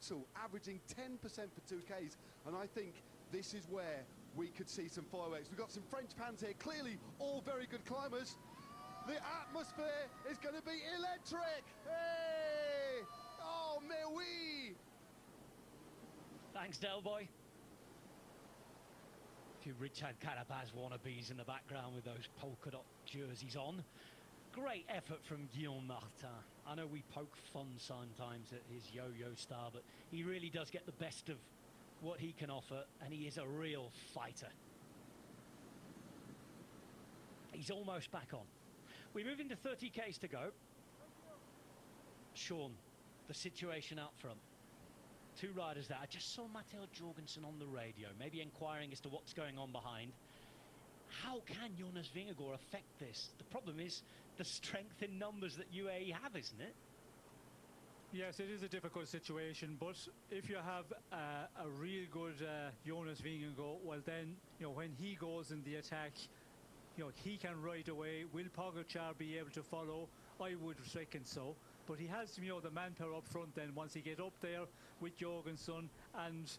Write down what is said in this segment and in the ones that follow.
total, averaging 10% for 2Ks, and I think this is where we could see some fireworks. We've got some French pans here, clearly all very good climbers. The atmosphere is going to be electric. Hey! Oh, mais oui! Thanks, Del Boy. A few Richard Carapaz wannabes in the background with those polka dot jerseys on. Great effort from Guillaume Martin. I know we poke fun sometimes at his yo-yo style, but he really does get the best of what he can offer, and he is a real fighter. He's almost back on. We move into 30Ks to go. Sean, the situation out front. Two riders there. I just saw Matteo Jorgensen on the radio, maybe inquiring as to what's going on behind. How can Jonas Vingegaard affect this? The problem is the strength in numbers that UAE have, isn't it? Yes, it is a difficult situation, but if you have a real good Jonas Vingegaard, well then, you know, when he goes in the attack, you know, he can ride away. Will Pogačar be able to follow? I would reckon so. But he has, you know, the manpower up front then. Once he get up there with Jorgensen and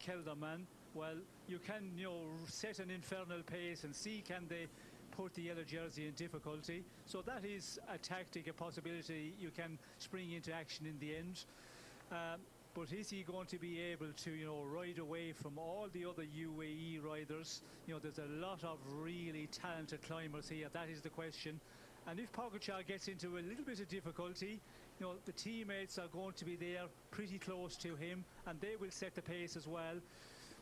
Kelderman, well, you can, you know, set an infernal pace and see can they put the yellow jersey in difficulty. So that is a tactic, a possibility you can spring into action in the end. But is he going to be able to, you know, ride away from all the other UAE riders? You know, there's a lot of really talented climbers here. That is the question. And if Pogačar gets into a little bit of difficulty, you know, the teammates are going to be there pretty close to him, and they will set the pace as well.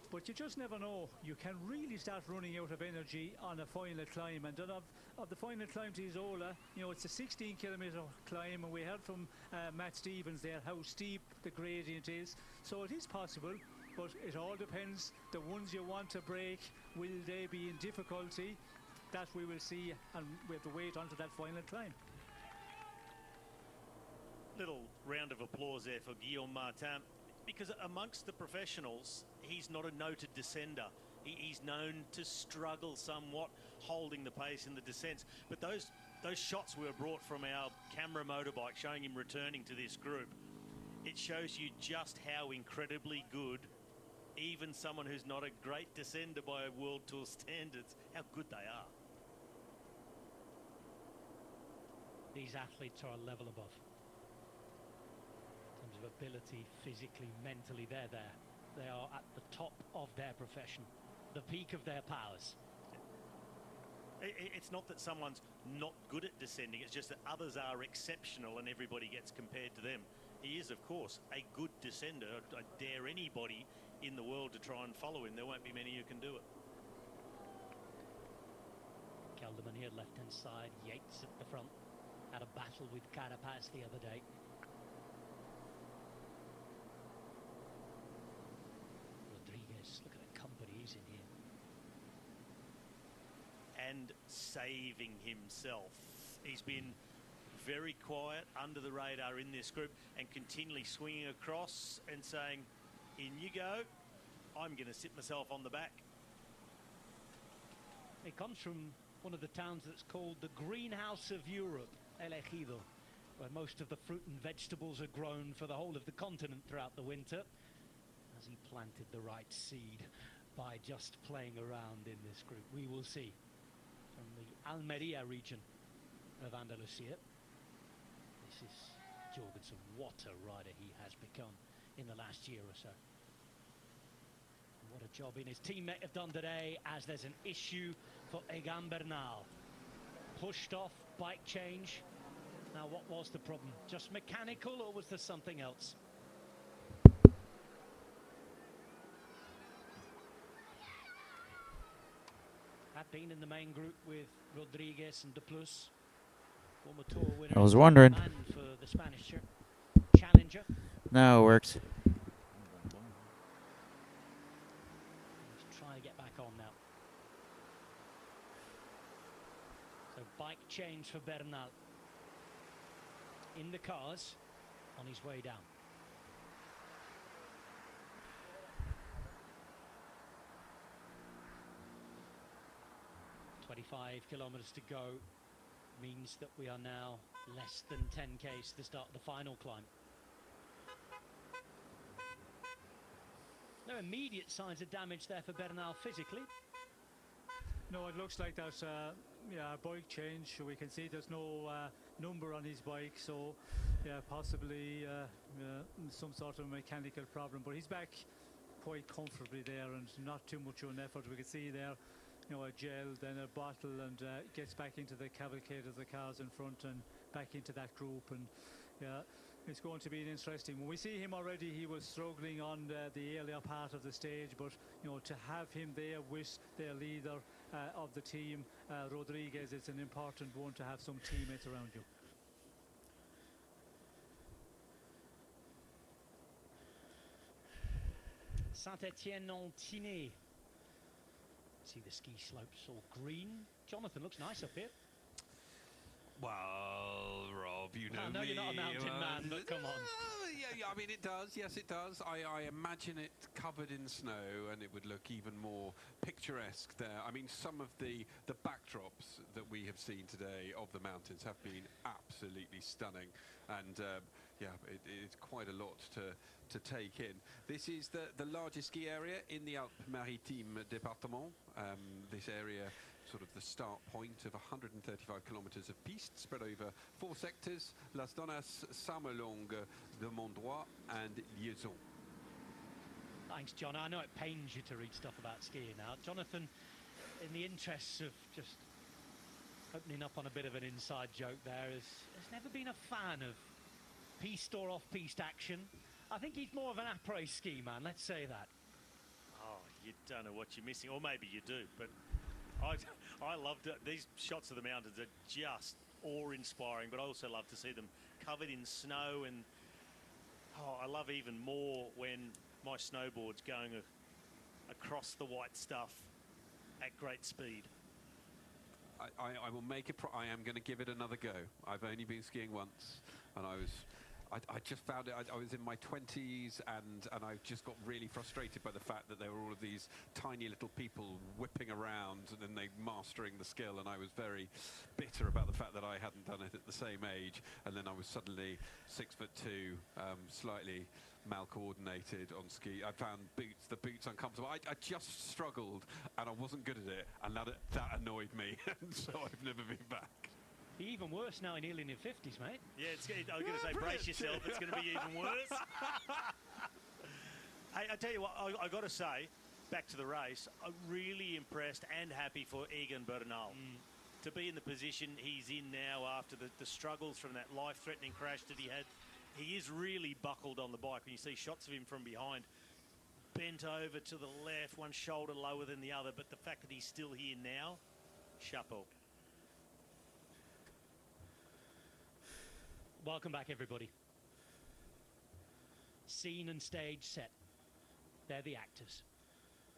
But you just never know. You can really start running out of energy on a final climb. And then of the final climb to Isola, you know, it's a 16-kilometre climb, and we heard from Matt Stevens there how steep the gradient is. So it is possible, but it all depends. The ones you want to break, will they be in difficulty? That we will see, and we have to wait until that final climb. Little round of applause there for Guillaume Martin, because amongst the professionals, he's not a noted descender. He's known to struggle somewhat holding the pace in the descents. But those shots were brought from our camera motorbike showing him returning to this group. It shows you just how incredibly good, even someone who's not a great descender by World Tour standards, how good they are. These athletes are a level above. In terms of ability, physically, mentally, they're there. They are at the top of their profession, the peak of their powers. It's not that someone's not good at descending, it's just that others are exceptional and everybody gets compared to them. He is, of course, a good descender. I dare anybody in the world to try and follow him. There won't be many who can do it. Kelderman here, left-hand side, Yates at the front. Had a battle with Carapaz the other day. Rodriguez, look at the company he's in here. And saving himself. He's been very quiet, under the radar in this group, and continually swinging across and saying, in you go, I'm going to sit myself on the back. It comes from one of the towns that's called the greenhouse of Europe, El Ejido, where most of the fruit and vegetables are grown for the whole of the continent throughout the winter, as he planted the right seed by just playing around in this group. We will see. From the Almeria region of Andalusia. This is Jorgensen. What a rider he has become in the last year or so. What a job he and his teammate have done today, as there's an issue for Egan Bernal. Pushed off, bike change. Now, what was the problem? Just mechanical, or was there something else? Had been in the main group with Rodriguez and De Plus. Former tour winner. I was wondering. For the Spanish challenger. No, it works. Let's try to get back on now. So bike change for Bernal. In the cars, on his way down. "25 kilometers to go" means that we are now less than 10 k's to start the final climb. No immediate signs of damage there for Bernal physically. No, it looks like there's yeah, a bike change. We can see there's no number on his bike, so yeah, possibly some sort of mechanical problem. But he's back quite comfortably there, and not too much of an effort. We can see there, you know, a gel, then a bottle, and gets back into the cavalcade of the cars in front and back into that group. And yeah, it's going to be an interesting. When we see him already, he was struggling on the earlier part of the stage, but you know, to have him there with their leader of the team, Rodriguez, it's an important one to have some teammates around you. Saint-Étienne-en-Tinée. See the ski slopes all green. Jonathan looks nice up here. Well, Rob, you know I know me. you're not a mountain man, but come on. Yeah, I mean, it does. Yes, it does. I imagine it covered in snow, and it would look even more picturesque there. I mean, some of the backdrops that we have seen today of the mountains have been absolutely stunning, and yeah, it's quite a lot to take in. This is the largest ski area in the Alpes-Maritimes département. This area, sort of the start point of 135 kilometres of piste spread over 4 sectors: Las Donas, Samelong, the Mont Droit and Liaison. Thanks, John. I know it pains you to read stuff about skiing now. Jonathan, in the interests of just opening up on a bit of an inside joke there, has never been a fan of piste or off-piste action. I think he's more of an après-ski man, let's say that. Oh, you don't know what you're missing, or maybe you do, but I loved it. These shots of the mountains are just awe-inspiring, but I also love to see them covered in snow, and I love even more when my snowboard's going across the white stuff at great speed. I will make it. I am going to give it another go. I've only been skiing once, and I just found it. I was in my 20s, and I just got really frustrated by the fact that there were all of these tiny little people whipping around and then they mastering the skill, and I was very bitter about the fact that I hadn't done it at the same age. And then I was suddenly 6'2", slightly mal-coordinated on ski. I found the boots uncomfortable. I just struggled, and I wasn't good at it, and that annoyed me, and so I've never been back. Even worse now, in nearly in your 50s, mate. Yeah, I was going to say, brace yourself, it's going to be even worse. Hey, I tell you what, I got to say, back to the race, I'm really impressed and happy for Egan Bernal. To be in the position he's in now after the struggles from that life-threatening crash that he had. He is really buckled on the bike. When you see shots of him from behind, bent over to the left, one shoulder lower than the other, but the fact that he's still here now, chapeau. Welcome back, everybody. Scene and stage set. They're the actors.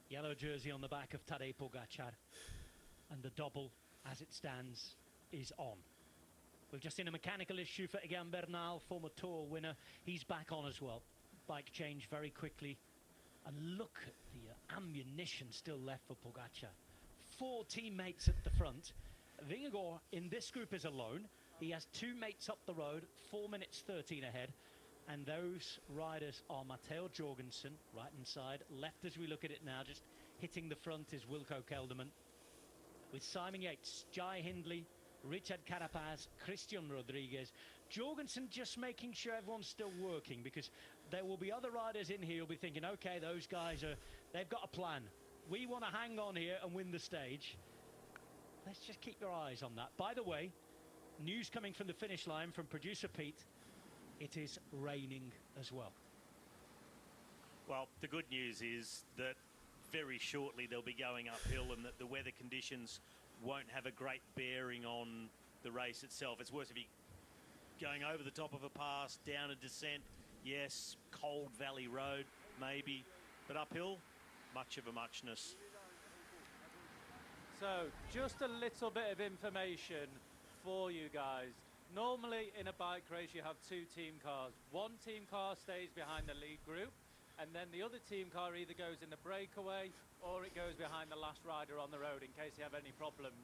Yellow jersey on the back of Tadej Pogačar, and the double, as it stands, is on. We've just seen a mechanical issue for Egan Bernal, former Tour winner. He's back on as well. Bike change very quickly. And look at the ammunition still left for Pogačar. 4 teammates at the front. Vingegaard in this group is alone. He has 2 mates up the road, 4 minutes 13 ahead. And those riders are Matteo Jorgensen, right-hand side. Left as we look at it now, just hitting the front is Wilco Kelderman. With Simon Yates, Jai Hindley, Richard Carapaz, Christian Rodriguez. Jorgensen just making sure everyone's still working, because there will be other riders in here who'll be thinking, okay, those guys they've got a plan. We want to hang on here and win the stage. Let's just keep your eyes on that. By the way, news coming from the finish line from producer Pete, it is raining as well. Well, the good news is that very shortly they'll be going uphill, and that the weather conditions won't have a great bearing on the race itself. It's worse if you're going over the top of a pass, down a descent, yes, cold valley road, maybe, but uphill, much of a muchness. So, just a little bit of information for you guys. Normally in a bike race you have 2 team cars. One team car stays behind the lead group, and then the other team car either goes in the breakaway or it goes behind the last rider on the road in case you have any problems.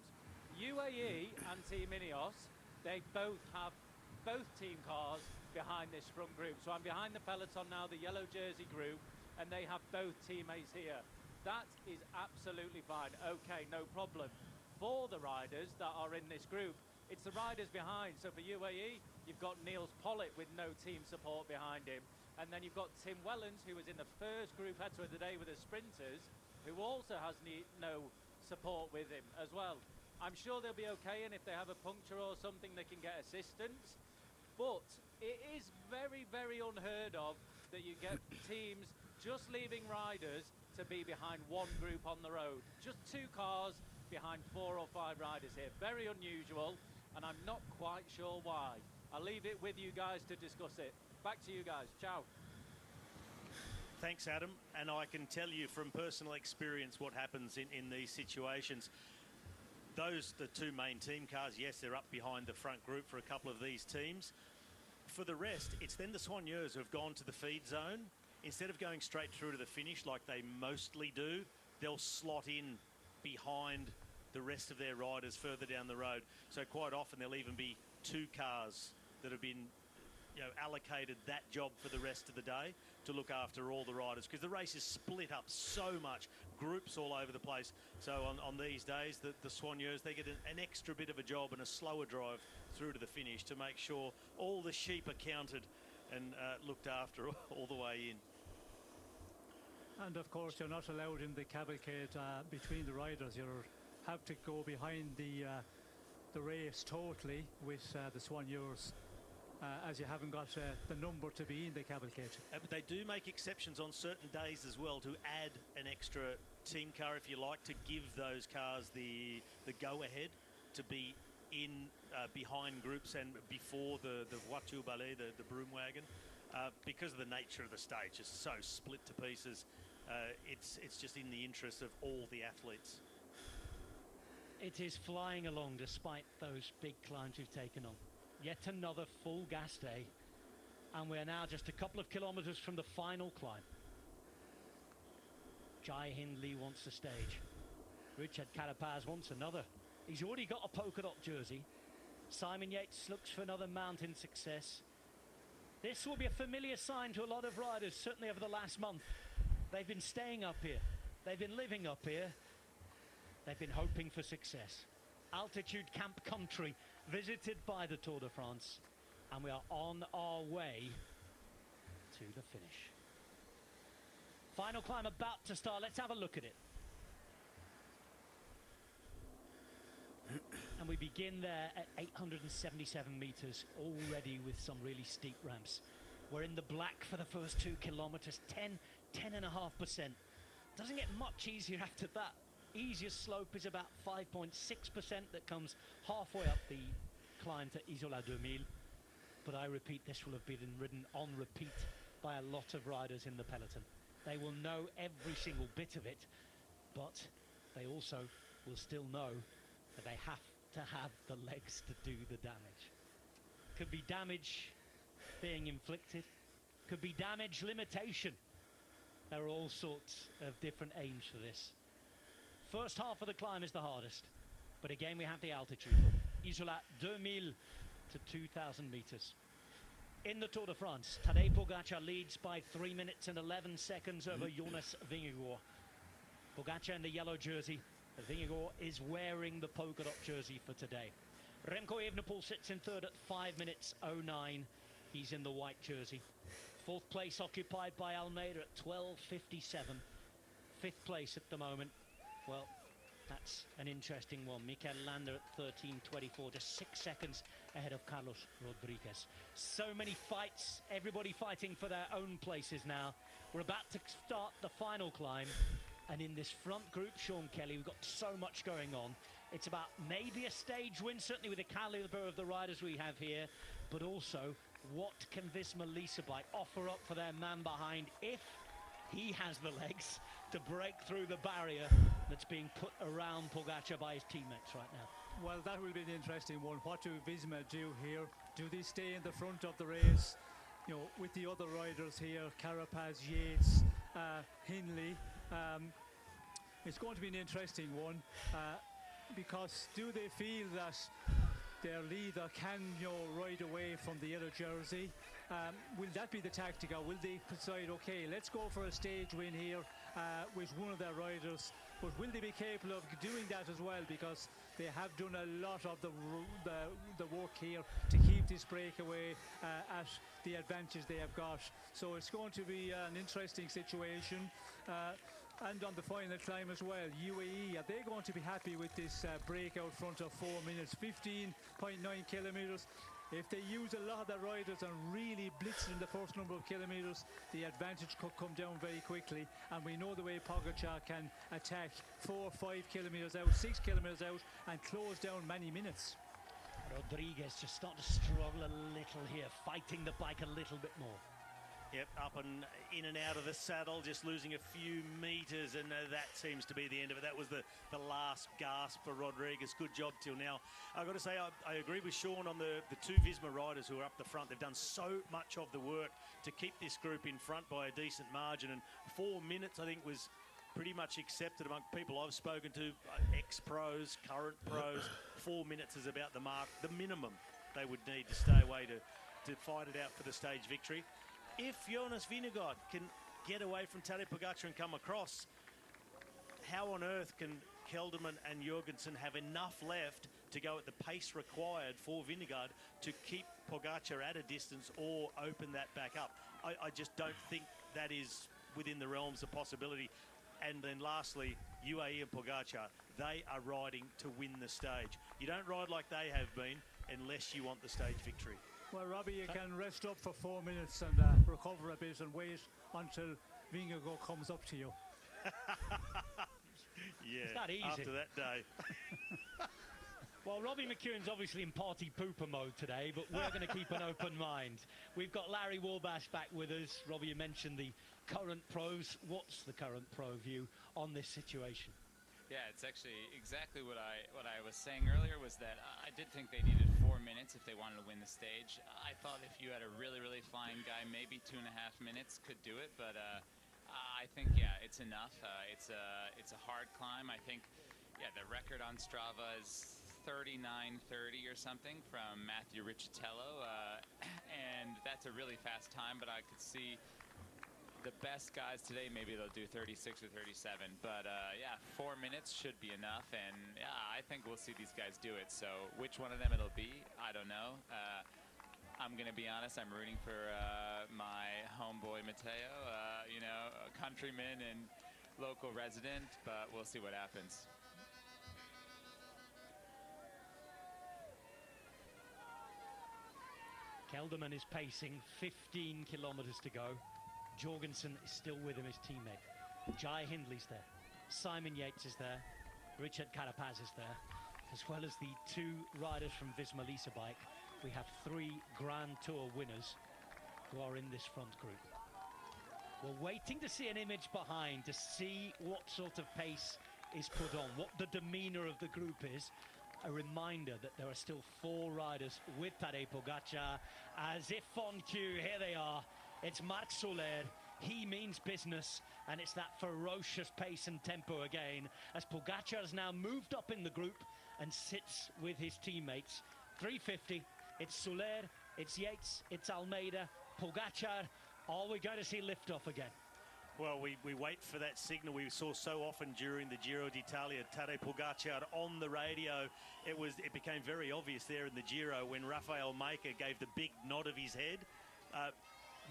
UAE and Team Ineos, they both have both team cars behind this front group. So I'm behind the peloton now, the yellow jersey group, and they have both teammates here. That is absolutely fine. Okay, no problem. For the riders that are in this group, it's the riders behind. So for UAE, you've got Niels Pollitt with no team support behind him. And then you've got Tim Wellens, who was in the first group header of the day with the sprinters, who also has no support with him as well. I'm sure they'll be okay, and if they have a puncture or something, they can get assistance. But it is very, very unheard of that you get teams just leaving riders to be behind one group on the road. Just 2 cars behind 4 or 5 riders here. Very unusual, and I'm not quite sure why. I'll leave it with you guys to discuss it. Back to you guys. Ciao. Thanks, Adam. And I can tell you from personal experience what happens in these situations. The 2 main team cars, yes, they're up behind the front group for a couple of these teams. For the rest, it's then the soigneurs who have gone to the feed zone. Instead of going straight through to the finish like they mostly do, they'll slot in behind the rest of their riders further down the road. So quite often there'll even be 2 cars that have been allocated that job for the rest of the day to look after all the riders, because the race is split up so much, groups all over the place. So on these days, the soigneurs, they get an extra bit of a job and a slower drive through to the finish to make sure all the sheep are counted and looked after all the way in. And of course, you're not allowed in the cavalcade between the riders. You have to go behind the race totally with the soigneurs, as you haven't got the number to be in the cavalcade. But they do make exceptions on certain days as well to add an extra team car, if you like, to give those cars the go-ahead to be in behind groups and before the voiture ballet, the broom wagon, because of the nature of the stage. It's so split to pieces. It's just in the interest of all the athletes. It is flying along despite those big climbs we've taken on. Yet another full gas day, and we're now just a couple of kilometers from the final climb. Jai Hindley wants the stage. Richard Carapaz wants another. He's already got a polka dot jersey. Simon Yates looks for another mountain success. This will be a familiar sign to a lot of riders, certainly over the last month. They've been staying up here. They've been living up here. They've been hoping for success. Altitude camp country visited by the Tour de France, and we are on our way to the finish. Final climb about to start. Let's have a look at it. And we begin there at 877 meters, already with some really steep ramps. We're in the black for the first 2 kilometers, 10.5%. Doesn't get much easier after that. Easiest slope is about 5.6% that comes halfway up the climb to Isola 2000. But I repeat, this will have been ridden on repeat by a lot of riders in the peloton. They will know every single bit of it, but they also will still know that they have to have the legs to do the damage. Could be damage being inflicted, could be damage limitation. There are all sorts of different aims for this. First half of the climb is the hardest, but again we have the altitude. Isola 2000 to 2000 meters. In the Tour de France, Tadej Pogacar leads by 3 minutes and 11 seconds over Jonas Vingegaard. Pogacar in the yellow jersey. Vingegaard is wearing the polka dot jersey for today. Remco Evenepoel sits in third at 5 minutes 09. He's in the white jersey. Fourth place occupied by Almeida at 12:57. Fifth place at the moment. Well, that's an interesting one. Mikel Landa at 13:24, just 6 seconds ahead of Carlos Rodriguez. So many fights, everybody fighting for their own places now. We're about to start the final climb. And in this front group, Sean Kelly, we've got so much going on. It's about maybe a stage win, certainly with the caliber of the riders we have here, but also what can Visma Lease bike offer up for their man behind if he has the legs to break through the barrier that's being put around Pogacar by his teammates right now. Well, that will be the interesting one. What do Visma do here? Do they stay in the front of the race, with the other riders here, Carapaz, Yates, Hindley? It's going to be an interesting one, because do they feel that their leader can ride away from the yellow jersey, will that be the tactic, or will they decide, okay, let's go for a stage win here with one of their riders, but will they be capable of doing that as well, because they have done a lot of the work here to keep this breakaway at the advantage they have got. So it's going to be an interesting situation. And on the final climb as well, UAE, are they going to be happy with this breakout front of 4 minutes, 15.9 kilometres? If they use a lot of their riders and really blitz in the first number of kilometres, the advantage could come down very quickly. And we know the way Pogačar can attack 4 or 5 kilometres out, 6 kilometres out, and close down many minutes. Rodriguez just starting to struggle a little here, fighting the bike a little bit more. Yep, up and in and out of the saddle, just losing a few metres, and that seems to be the end of it. That was the last gasp for Rodriguez. Good job till now. I've got to say, I agree with Sean on the two Visma riders who are up the front. They've done so much of the work to keep this group in front by a decent margin, and 4 minutes, I think, was pretty much accepted among people I've spoken to, ex-pros, current pros. 4 minutes is about the mark, the minimum they would need to stay away to fight it out for the stage victory. If Jonas Vingegaard can get away from Tadej Pogačar and come across, how on earth can Kelderman and Jorgensen have enough left to go at the pace required for Vingegaard to keep Pogačar at a distance or open that back up? I just don't think that is within the realms of possibility. And then lastly, UAE and Pogačar, they are riding to win the stage. You don't ride like they have been unless you want the stage victory. Well, Robbie, you can rest up for 4 minutes and recover a bit and wait until Vingegaard comes up to you. Yeah, it's not easy. After that day. Well, Robbie McEwen's obviously in party pooper mode today, but we're going to keep an open mind. We've got Larry Warbash back with us. Robbie, you mentioned the current pros. What's the current pro view on this situation? Yeah, it's actually exactly what I was saying earlier, was that I did think they needed 4 minutes if they wanted to win the stage. I thought if you had a really, really flying guy, maybe 2.5 minutes could do it, but I think, yeah, it's enough. It's a hard climb. I think, yeah, the record on Strava is 39:30 or something from Matthew Riccitello, and that's a really fast time, but I could see the best guys today, maybe they'll do 36 or 37, but yeah, 4 minutes should be enough, and yeah, I think we'll see these guys do it. So which one of them it'll be, I don't know. I'm gonna be honest, I'm rooting for my homeboy Matteo, you know, a countryman and local resident, but we'll see what happens. Kelderman is pacing 15 kilometres to go. Jorgensen is still with him, his teammate. Jai Hindley's there. Simon Yates is there. Richard Carapaz is there. As well as the two riders from Visma Lease bike, we have 3 Grand Tour winners who are in this front group. We're waiting to see an image behind to see what sort of pace is put on, what the demeanour of the group is. A reminder that there are still 4 riders with Tadej Pogačar. As if on cue, here they are. It's Marc Soler. He means business, and it's that ferocious pace and tempo again, as Pogačar has now moved up in the group and sits with his teammates. 350, it's Soler, it's Yates, it's Almeida, Pogačar. Are we going to see liftoff again? Well, we wait for that signal we saw so often during the Giro d'Italia. Tadej Pogačar on the radio. It became very obvious there in the Giro when Rafael Maker gave the big nod of his head.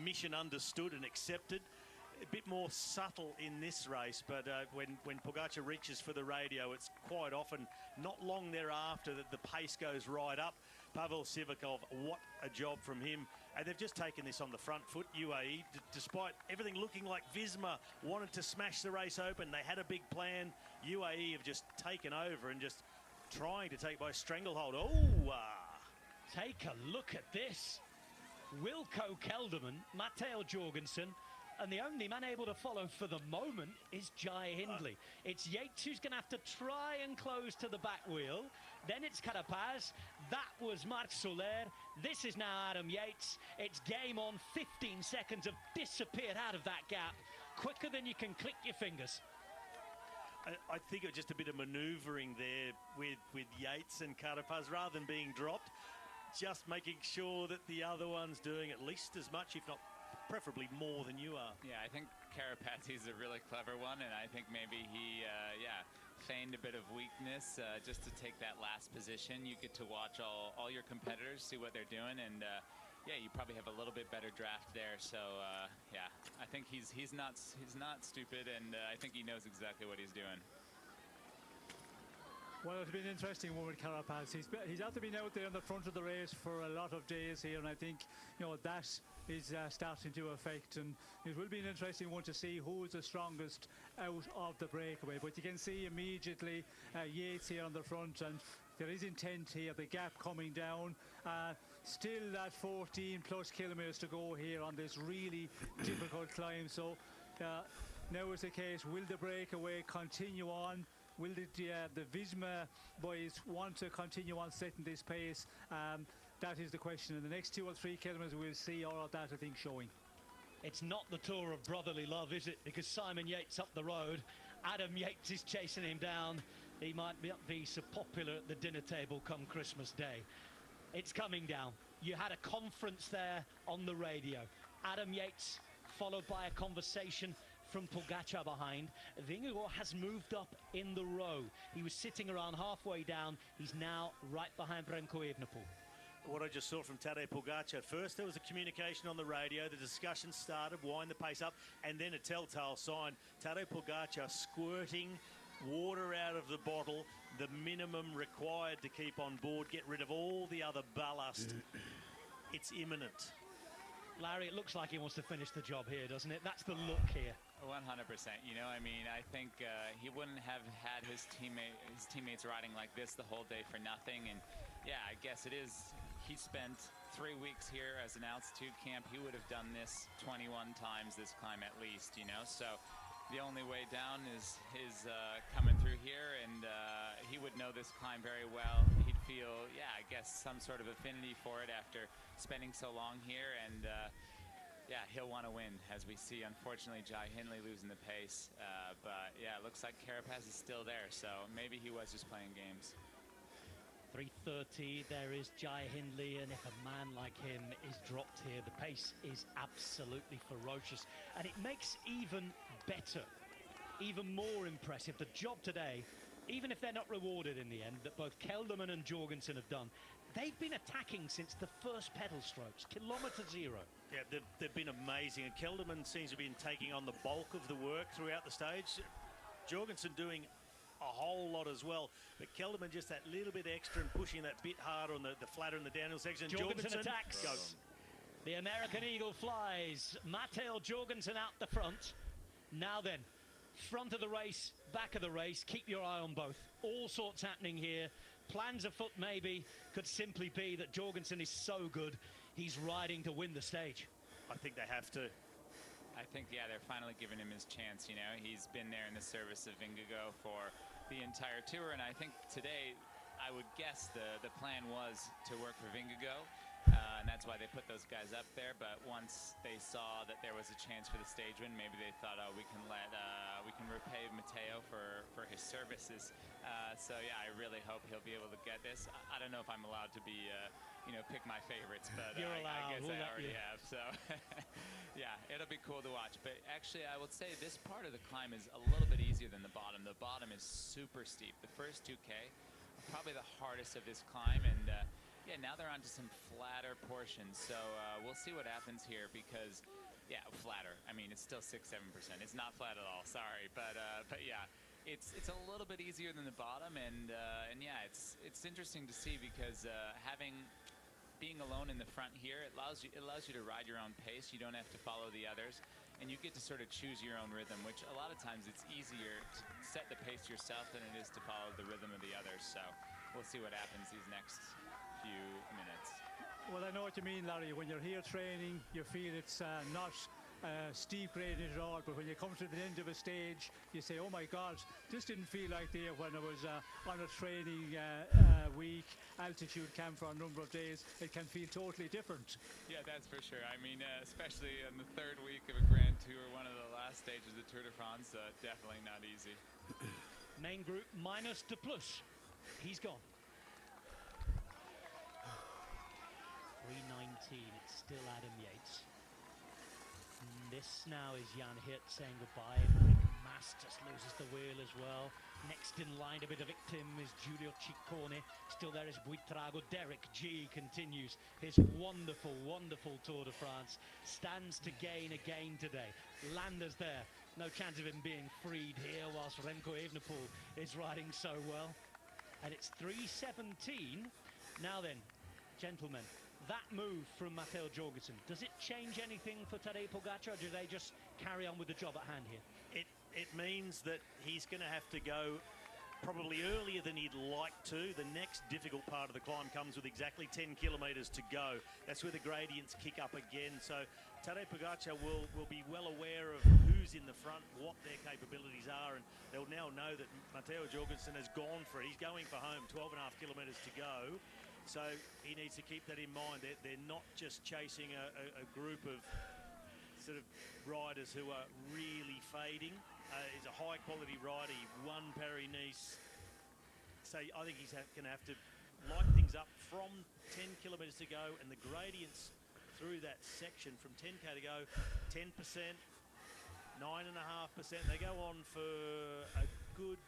Mission understood and accepted. A bit more subtle in this race, but when Pogačar reaches for the radio, it's quite often not long thereafter that the pace goes right up. Pavel Sivakov, what a job from him. And they've just taken this on the front foot, UAE, despite everything looking like Visma wanted to smash the race open. They had a big plan. UAE have just taken over and just trying to take by stranglehold. Oh, take a look at this. Wilco Kelderman, Matteo Jorgensen, and the only man able to follow for the moment is Jai Hindley. It's Yates who's going to have to try and close to the back wheel. Then it's Carapaz. That was Marc Soler. This is now Adam Yates. It's game on. 15 seconds have disappeared out of that gap quicker than you can click your fingers. I think it was just a bit of manoeuvring there with Yates and Carapaz rather than being dropped. just making sure that the other one's doing at least as much, if not preferably more than you are. Yeah, I think Carapazzi's a really clever one, and I think maybe he, feigned a bit of weakness just to take that last position. You get to watch all your competitors, see what they're doing, and yeah, you probably have a little bit better draft there. So yeah, I think he's not stupid, and I think he knows exactly what he's doing. Well, it's been an interesting one with Carapaz. He's after been out there in the front of the race for a lot of days here, and I think that is starting to affect. And it will be an interesting one to see who is the strongest out of the breakaway. But you can see immediately Yates here on the front, and there is intent here. The gap coming down. Still that 14 plus kilometers to go here on this really difficult climb. So now is the case. Will the breakaway continue on? Will the Visma boys want to continue on setting this pace? That is the question. In the next 2 or 3 kilometres, we'll see all of that, I think, showing. It's not the tour of brotherly love, is it? Because Simon Yates up the road, Adam Yates is chasing him down. He might not be so popular at the dinner table come Christmas Day. It's coming down. You had a conference there on the radio. Adam Yates, followed by a conversation from Pogacar behind. Vingegaard has moved up in the row. He was sitting around halfway down. He's now right behind Remco Evenepoel. What I just saw from Tadej Pogacar, first there was a communication on the radio, the discussion started, wind the pace up, and then a telltale sign. Tadej Pogacar squirting water out of the bottle, the minimum required to keep on board, get rid of all the other ballast. It's imminent. Larry, it looks like he wants to finish the job here, doesn't it? That's the look here. 100%. I mean, I think he wouldn't have had his teammates riding like this the whole day for nothing. And yeah, I guess it is. He spent 3 weeks here as an altitude camp. He would have done this 21 times this climb at least, So the only way down is coming through here, and he would know this climb very well. He'd feel, I guess, some sort of affinity for it after spending so long here, and yeah, he'll want to win, as we see, unfortunately, Jai Hindley losing the pace. But yeah, it looks like Carapaz is still there, so maybe he was just playing games. 3:30, there is Jai Hindley, and if a man like him is dropped here, the pace is absolutely ferocious, and it makes even better, even more impressive the job today, even if they're not rewarded in the end, that both Kelderman and Jorgensen have done. They've been attacking since the first pedal strokes, kilometre zero. Yeah, they've been amazing, and Kelderman seems to have been taking on the bulk of the work throughout the stage. Jorgensen doing a whole lot as well, but Kelderman just that little bit extra and pushing that bit harder on the flatter and the downhill section. Jorgensen attacks. Goes. The American Eagle flies. Matteo Jorgensen out the front. Now then, front of the race, back of the race, keep your eye on both. All sorts happening here. Plans afoot maybe, could simply be that Jorgensen is so good, he's riding to win the stage. I think they have to. I think, they're finally giving him his chance, He's been there in the service of Vingegaard for the entire tour, and I think today, I would guess the plan was to work for Vingegaard, and that's why they put those guys up there. But once they saw that there was a chance for the stage win, maybe they thought, oh, we can repay Matteo for his services. So yeah, I really hope he'll be able to get this. I don't know if I'm allowed to be pick my favorites, but You're allowed. I guess We'll I let already you. have. So yeah, it'll be cool to watch. But actually, I would say this part of the climb is a little bit easier than the bottom. The bottom is super steep. The first 2K are probably the hardest of this climb, and yeah, now they're onto some flatter portions. So we'll see what happens here, because yeah, flatter. I mean, it's still 6-7%. It's not flat at all. Sorry, but yeah. It's a little bit easier than the bottom, and yeah, it's interesting to see, because being alone in the front here, it allows you to ride your own pace. You don't have to follow the others, and you get to sort of choose your own rhythm, which a lot of times it's easier to set the pace yourself than it is to follow the rhythm of the others. So we'll see what happens these next few minutes. Well, I know what you mean, Larry. When you're here training, you feel it's not steep gradient at all, but when you come to the end of a stage, you say, oh my God, this didn't feel like there when I was on a training week, altitude camp for a number of days. It can feel totally different. Yeah, that's for sure. I mean, especially in the third week of a Grand Tour, one of the last stages of the Tour de France, definitely not easy. Main group minus De Plus. He's gone. 3:19, it's still Adam Yates. And this now is Jan Hirt saying goodbye. Mas just loses the wheel as well. Next in line, a bit of victim is Giulio Ciccone. Still there is Buitrago. Derek G continues his wonderful, wonderful Tour de France. Stands to gain again today. Landers there. No chance of him being freed here whilst Remco Evenepoel is riding so well. And it's 3:17. Now then, gentlemen, that move from Matteo Jorgensen, does it change anything for Tadej Pogacar, or do they just carry on with the job at hand here? It means that he's going to have to go probably earlier than he'd like to. The next difficult part of the climb comes with exactly 10 kilometres to go. That's where the gradients kick up again. So Tadej Pogacar will be well aware of who's in the front, what their capabilities are, and they'll now know that Matteo Jorgensen has gone for it. He's going for home, 12.5 kilometres to go. So he needs to keep that in mind. They're not just chasing a group of sort of riders who are really fading. He's a high-quality rider. He won Paris-Nice. So I think he's going to have to light things up from 10 kilometres to go, and the gradients through that section from 10k to go, 10%, 9.5%. They go on for a good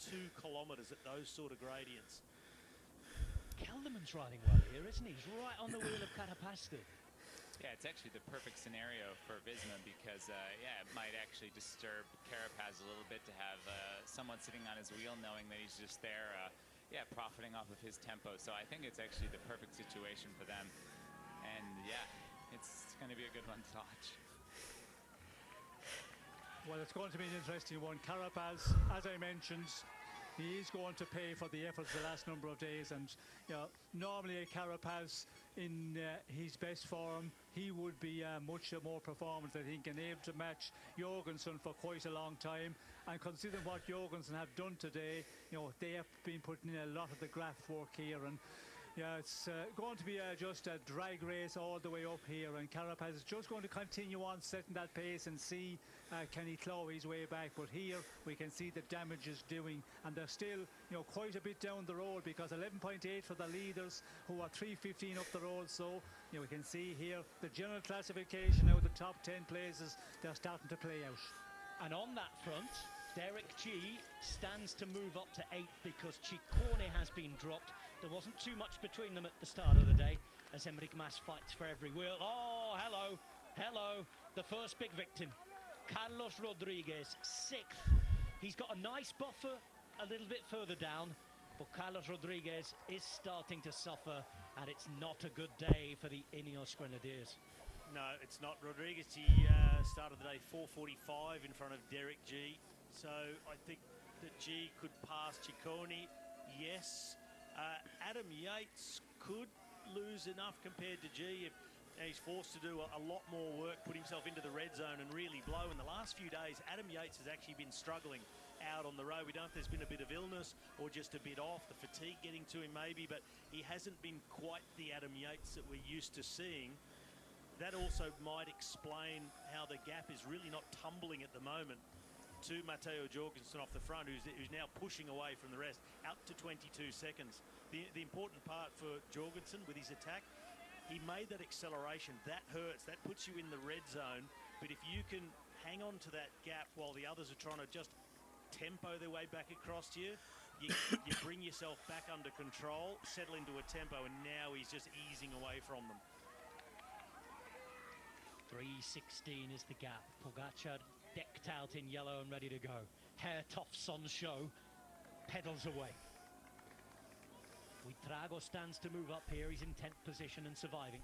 2 kilometres at those sort of gradients. Kelderman's riding well here, isn't he? He's right on the wheel of Carapaz. Yeah, it's actually the perfect scenario for Visma because, yeah, it might actually disturb Carapaz a little bit to have someone sitting on his wheel knowing that he's just there, yeah, profiting off of his tempo. So I think it's actually the perfect situation for them. And, yeah, it's going to be a good one to watch. Well, it's going to be an interesting one. Carapaz, as I mentioned, he is going to pay for the efforts the last number of days, and you know, normally a Carapaz in his best form, he would be much more performant, I think, and able to match Jorgensen for quite a long time. And considering what Jorgensen have done today, you know, they have been putting in a lot of the graft work here, and yeah, it's going to be just a drag race all the way up here, and Carapaz is just going to continue on setting that pace and see can he claw his way back. But here we can see the damage is doing, and they're still, you know, quite a bit down the road, because 11.8 for the leaders, who are 3:15 up the road. So you know, we can see here the general classification now, the top 10 places, they're starting to play out. And on that front, Derek G stands to move up to 8th because Ciccone has been dropped. There wasn't too much between them at the start of the day as Enric Mas fights for every wheel. Oh, hello, hello, the first big victim. Carlos Rodriguez, 6th. He's got a nice buffer a little bit further down, but Carlos Rodriguez is starting to suffer, and it's not a good day for the Ineos Grenadiers. No, it's not. Rodriguez, he started the day 4:45 in front of Derek G. So I think that G could pass Ciccone, yes. Adam Yates could lose enough compared to G if he's forced to do a lot more work, put himself into the red zone and really blow. In the last few days, Adam Yates has actually been struggling out on the road. We don't know if there's been a bit of illness or just a bit off, the fatigue getting to him maybe, but he hasn't been quite the Adam Yates that we're used to seeing. That also might explain how the gap is really not tumbling at the moment to Matteo Jorgensen off the front, who's now pushing away from the rest, out to 22 seconds. The important part for Jorgensen with his attack, he made that acceleration. That hurts. That puts you in the red zone. But if you can hang on to that gap while the others are trying to just tempo their way back across to you, you bring yourself back under control, settle into a tempo, and now he's just easing away from them. 3:16 is the gap. Pogacar decked out in yellow and ready to go. Hair tufts on show, pedals away. Buitrago stands to move up here. He's in 10th position and surviving.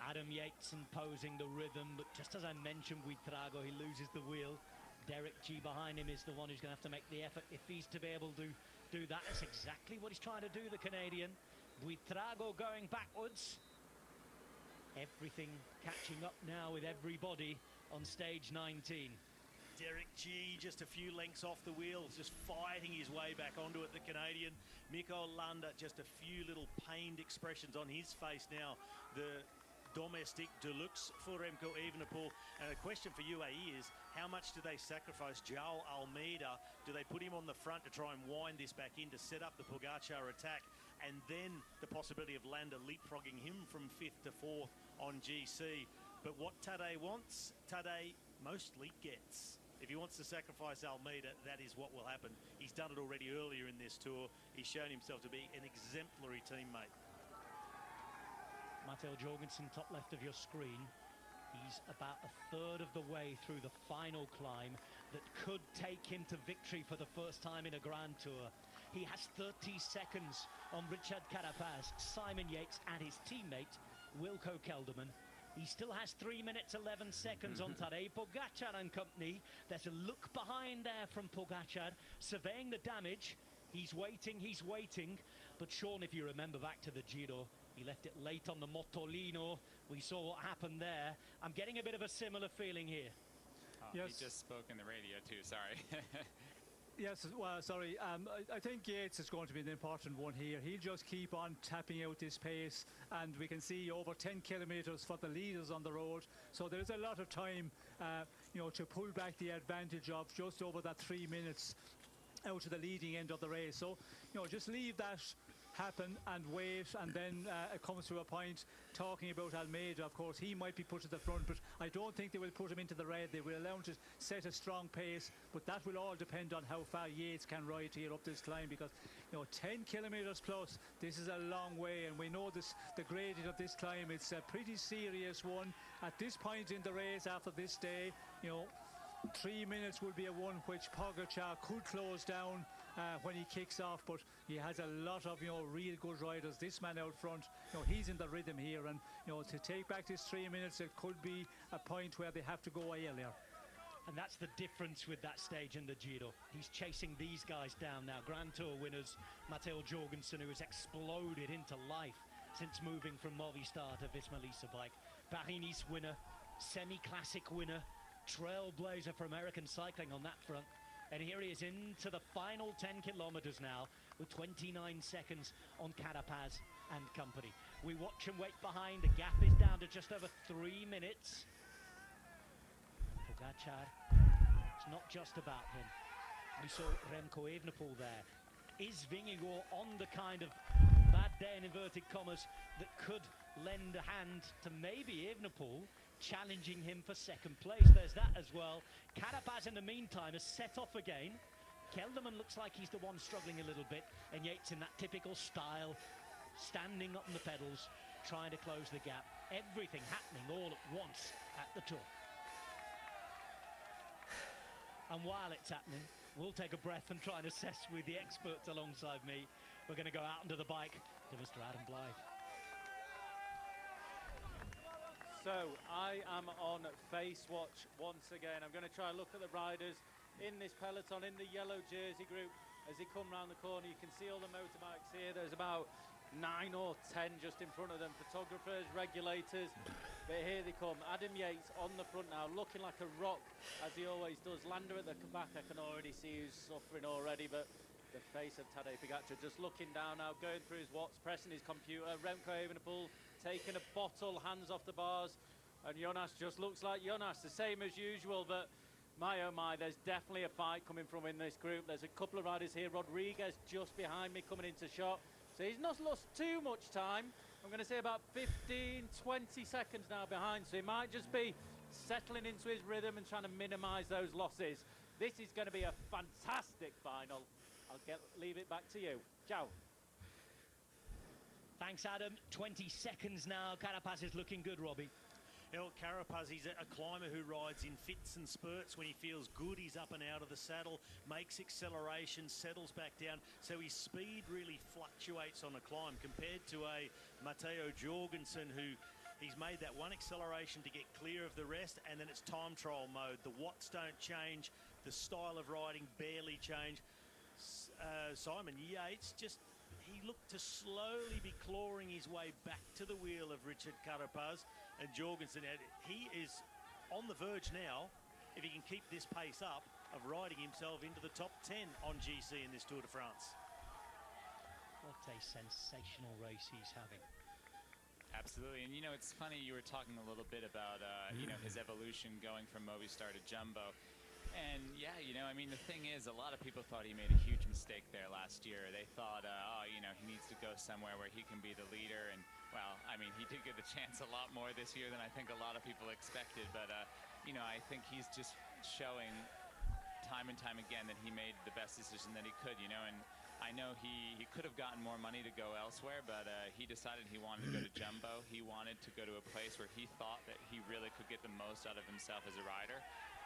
Adam Yates imposing the rhythm, but just as I mentioned, Buitrago, he loses the wheel. Derek G behind him is the one who's going to have to make the effort if he's to be able to do that. That's exactly what he's trying to do, the Canadian. Buitrago going backwards. Everything catching up now with everybody on stage 19. Derek G just a few lengths off the wheels, just fighting his way back onto it, the Canadian. Mikko Landa, just a few little pained expressions on his face now. The domestic deluxe for Remco Evenepoel. And a question for UAE is, how much do they sacrifice Joao Almeida? Do they put him on the front to try and wind this back in to set up the Pogacar attack? And then the possibility of Landa leapfrogging him from 5th to 4th on GC. But what Tadej wants, Tadej mostly gets. If he wants to sacrifice Almeida, that is what will happen. He's done it already earlier in this tour. He's shown himself to be an exemplary teammate. Matteo Jorgensen, top left of your screen. He's about a third of the way through the final climb that could take him to victory for the first time in a Grand Tour. He has 30 seconds on Richard Carapaz, Simon Yates and his teammate Wilco Kelderman. He still has 3 minutes 11 seconds on Tadej Pogacar and company. There's a look behind there from Pogacar, surveying the damage. He's waiting. But Sean, if you remember back to the Giro, he left it late on the Mottolino. We saw what happened there. I'm getting a bit of a similar feeling here. Oh, yes. He just spoke in the radio too, sorry. Yes, well, sorry. I think Yates is going to be an important one here. He'll just keep on tapping out this pace, and we can see over 10 kilometres for the leaders on the road. So there's a lot of time, to pull back the advantage of just over that 3 minutes out to the leading end of the race. So, just leave that happen and wait, and then it comes to a point talking about Almeida. Of course, he might be put to the front, but I don't think they will put him into the red. They will allow him to set a strong pace, but that will all depend on how far Yates can ride here up this climb, because 10 kilometres plus, this is a long way, and we know this, the gradient of this climb, it's a pretty serious one at this point in the race. After this day, 3 minutes will be a one which Pogacar could close down when he kicks off, but he has a lot of real good riders. This man out front, he's in the rhythm here, and to take back this 3 minutes, it could be a point where they have to go earlier. And that's the difference with that stage in the Giro. He's chasing these guys down now. Grand Tour winners Matteo Jorgensen, who has exploded into life since moving from Movistar to Visma Lease bike. Paris-Nice winner, semi-classic winner, trailblazer for American cycling on that front. And here he is into the final 10 kilometres now with 29 seconds on Carapaz and company. We watch and wait behind. The gap is down to just over 3 minutes. Pogacar, it's not just about him. We saw Remco Evenepoel there. Is Vingegaard on the kind of bad day in inverted commas that could lend a hand to maybe Evenepoel challenging him for second place? There's that as well. Carapaz in the meantime has set off again. Kelderman looks like he's the one struggling a little bit, and Yates in that typical style, standing up on the pedals, trying to close the gap. Everything happening all at once at the Tour. And while it's happening, we'll take a breath and try and assess with the experts alongside me. We're going to go out onto the bike to Mr. Adam Blythe. So I am on face watch once again. I'm going to try and look at the riders in this peloton, in the yellow jersey group. As they come round the corner, you can see all the motorbikes here. There's about 9 or 10 just in front of them. Photographers, regulators. But here they come. Adam Yates on the front now, looking like a rock, as he always does. Landa at the back, I can already see who's suffering already, but the face of Tadej Pogacar just looking down now, going through his watch, pressing his computer. Remco Evenepoel taking a bottle, hands off the bars, and Jonas just looks like Jonas, the same as usual. But my oh my, there's definitely a fight coming from in this group. There's a couple of riders here. Rodriguez just behind me coming into shot, so he's not lost too much time. I'm going to say about 15-20 seconds now behind, so he might just be settling into his rhythm and trying to minimise those losses. This is going to be a fantastic final. I'll leave it back to you. Ciao. Thanks, Adam. 20 seconds now. Carapaz is looking good, Robbie. Carapaz, he's a climber who rides in fits and spurts. When he feels good, he's up and out of the saddle, makes acceleration, settles back down. So his speed really fluctuates on a climb compared to a Matteo Jorgensen, who he's made that one acceleration to get clear of the rest, and then it's time trial mode. The watts don't change, the style of riding barely change. Simon Yates he looked to slowly be clawing his way back to the wheel of Richard Carapaz, and Jorgensen, he is on the verge now, if he can keep this pace up, of riding himself into the top 10 on GC in this Tour de France. What a sensational race he's having. Absolutely, and you know, it's funny, you were talking a little bit about, you know, his evolution going from Movistar to Jumbo. And yeah, you know, I mean, the thing is, a lot of people thought he made a huge mistake there last year. They thought, oh, you know, he needs to go somewhere where he can be the leader. And, well, I mean, he did get the chance a lot more this year than I think a lot of people expected. But, you know, I think he's just showing time and time again that he made the best decision that he could, you know. And I know he could have gotten more money to go elsewhere, but he decided he wanted to go to Jumbo. He wanted to go to a place where he thought that he really could get the most out of himself as a rider.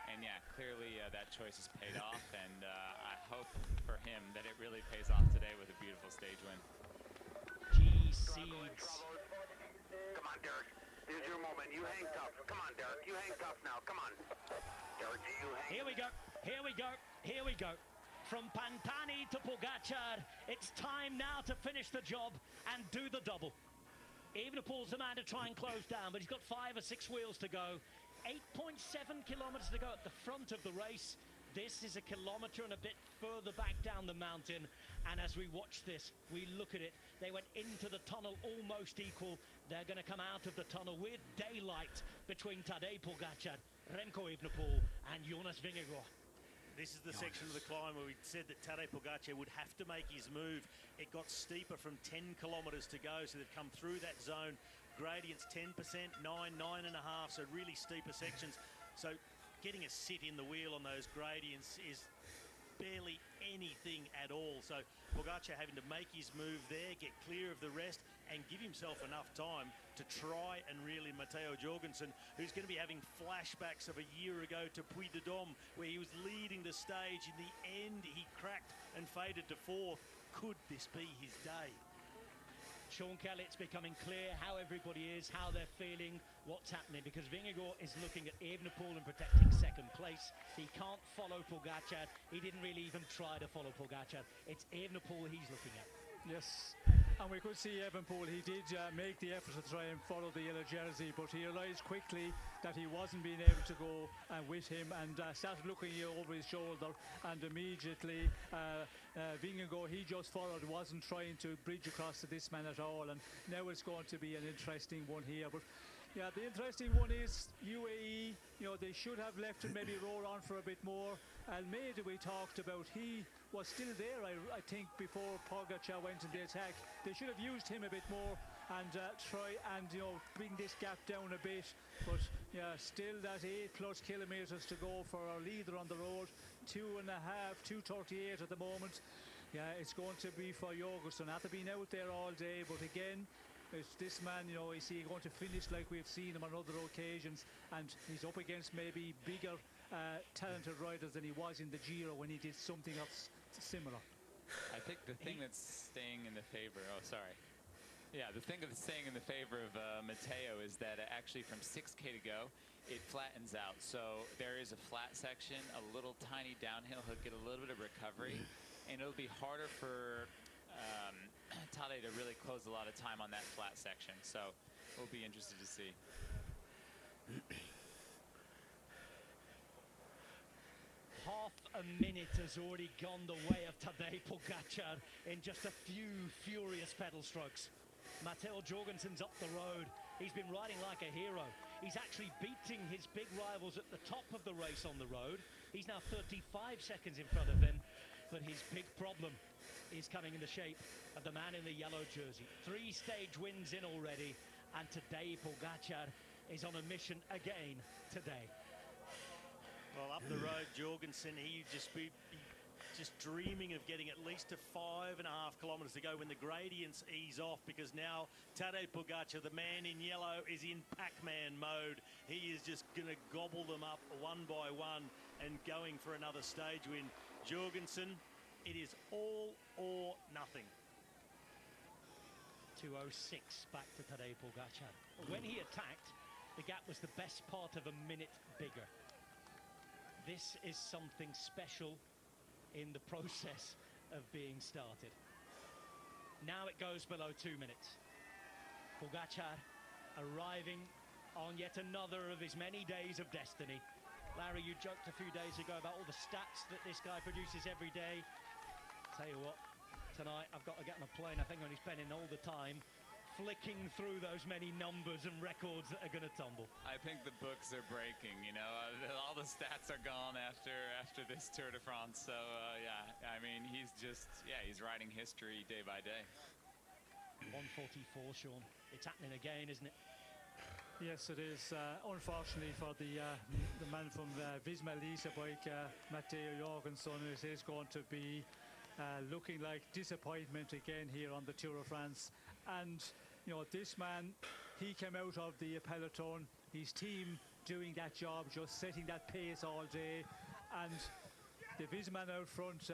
And yeah, clearly that choice has paid off, and I hope for him that it really pays off today with a beautiful stage win. Seeds. Come on, Derek. There's your moment. You hang tough. Come on, Derek. You hang tough now. Come on. Derek, you hang. Here we go. Here we go. Here we go. From Pantani to Pogacar, it's time now to finish the job and do the double. Evenepoel's the man to try and close down, but he's got 5 or 6 wheels to go. 8.7 kilometers to go at the front of the race. This is a kilometer and a bit further back down the mountain. And as we watch this, we look at it. They went into the tunnel almost equal. They're going to come out of the tunnel with daylight between Tadej Pogacar, Remco Evenepoel and Jonas Vingegaard. This is the section of the climb where we said that Tadej Pogacar would have to make his move. It got steeper from 10 kilometres to go, so they've come through that zone. Gradients 10%, 9, 9.5, so really steeper sections. So getting a sit in the wheel on those gradients is barely anything at all. So Pogacar having to make his move there, get clear of the rest, and give himself enough time to try and reel in Matteo Jorgensen, who's going to be having flashbacks of a year ago to Puy de Dôme, where he was leading the stage. In the end, he cracked and faded to 4th. Could this be his day? Sean Kelly, it's becoming clear how everybody is, how they're feeling, what's happening, because Vingegaard is looking at Evenepoel and protecting second place. He can't follow Pogacar. He didn't really even try to follow Pogacar. It's Evenepoel he's looking at. Yes, and we could see Evenepoel. He did make the effort to try and follow the yellow jersey, but he realised quickly that he wasn't being able to go with him, and started looking over his shoulder, and immediately Vingegaard, he just followed, wasn't trying to bridge across to this man at all. And now it's going to be an interesting one here. But yeah, the interesting one is UAE. You know, they should have left him maybe roll on for a bit more. Almeida, we talked about, he was still there, I think, before Pogacar went in the attack. They should have used him a bit more and try and, you know, bring this gap down a bit. But yeah, still that 8+ kilometers to go for our leader on the road. 2.5, 2:38 at the moment. Yeah, it's going to be for Jorgensen. After being out there all day, but again, it's this man, you know, is he going to finish like we've seen him on other occasions? And he's up against maybe bigger, talented riders than he was in the Giro when he did something else similar. I think the thing that's staying in the favor, yeah, the thing that's staying in the favor of Matteo is that actually from 6K to go, it flattens out. So there is a flat section, a little tiny downhill. He'll get a little bit of recovery, and it'll be harder for Tadej to really close a lot of time on that flat section. So we'll be interested to see. Half a minute has already gone the way of Tadej Pogacar in just a few furious pedal strokes. Matteo Jorgensen's up the road. He's been riding like a hero. He's actually beating his big rivals at the top of the race on the road. He's now 35 seconds in front of him, but his big problem is coming in the shape of the man in the yellow jersey. 3 stage wins in already, and today Pogacar is on a mission again today. Well, up the road, Jorgensen, he'd just be dreaming of getting at least to 5.5 kilometres to go when the gradients ease off, because now Tadej Pogacar, the man in yellow, is in Pac-Man mode. He is just going to gobble them up one by one and going for another stage win. Jorgensen, it is all or nothing. 2:06 back to Tadej Pogacar. When he attacked, the gap was the best part of a minute bigger. This is something special in the process of being started. Now it goes below 2 minutes. Pogacar arriving on yet another of his many days of destiny. Larry, you joked a few days ago about all the stats that this guy produces every day. Tell you what, tonight I've got to get on a plane. I think I'm only spending all the time flicking through those many numbers and records that are going to tumble. I think the books are breaking, you know. All the stats are gone after this Tour de France. So, yeah, I mean, he's writing history day by day. 1:44, Sean. It's happening again, isn't it? Yes, it is. Unfortunately for the man from Visma Lease bike, Matteo Jorgensen, it is going to be looking like disappointment again here on the Tour de France. And, you know, this man, he came out of the peloton, his team doing that job, just setting that pace all day. And the Visman out front,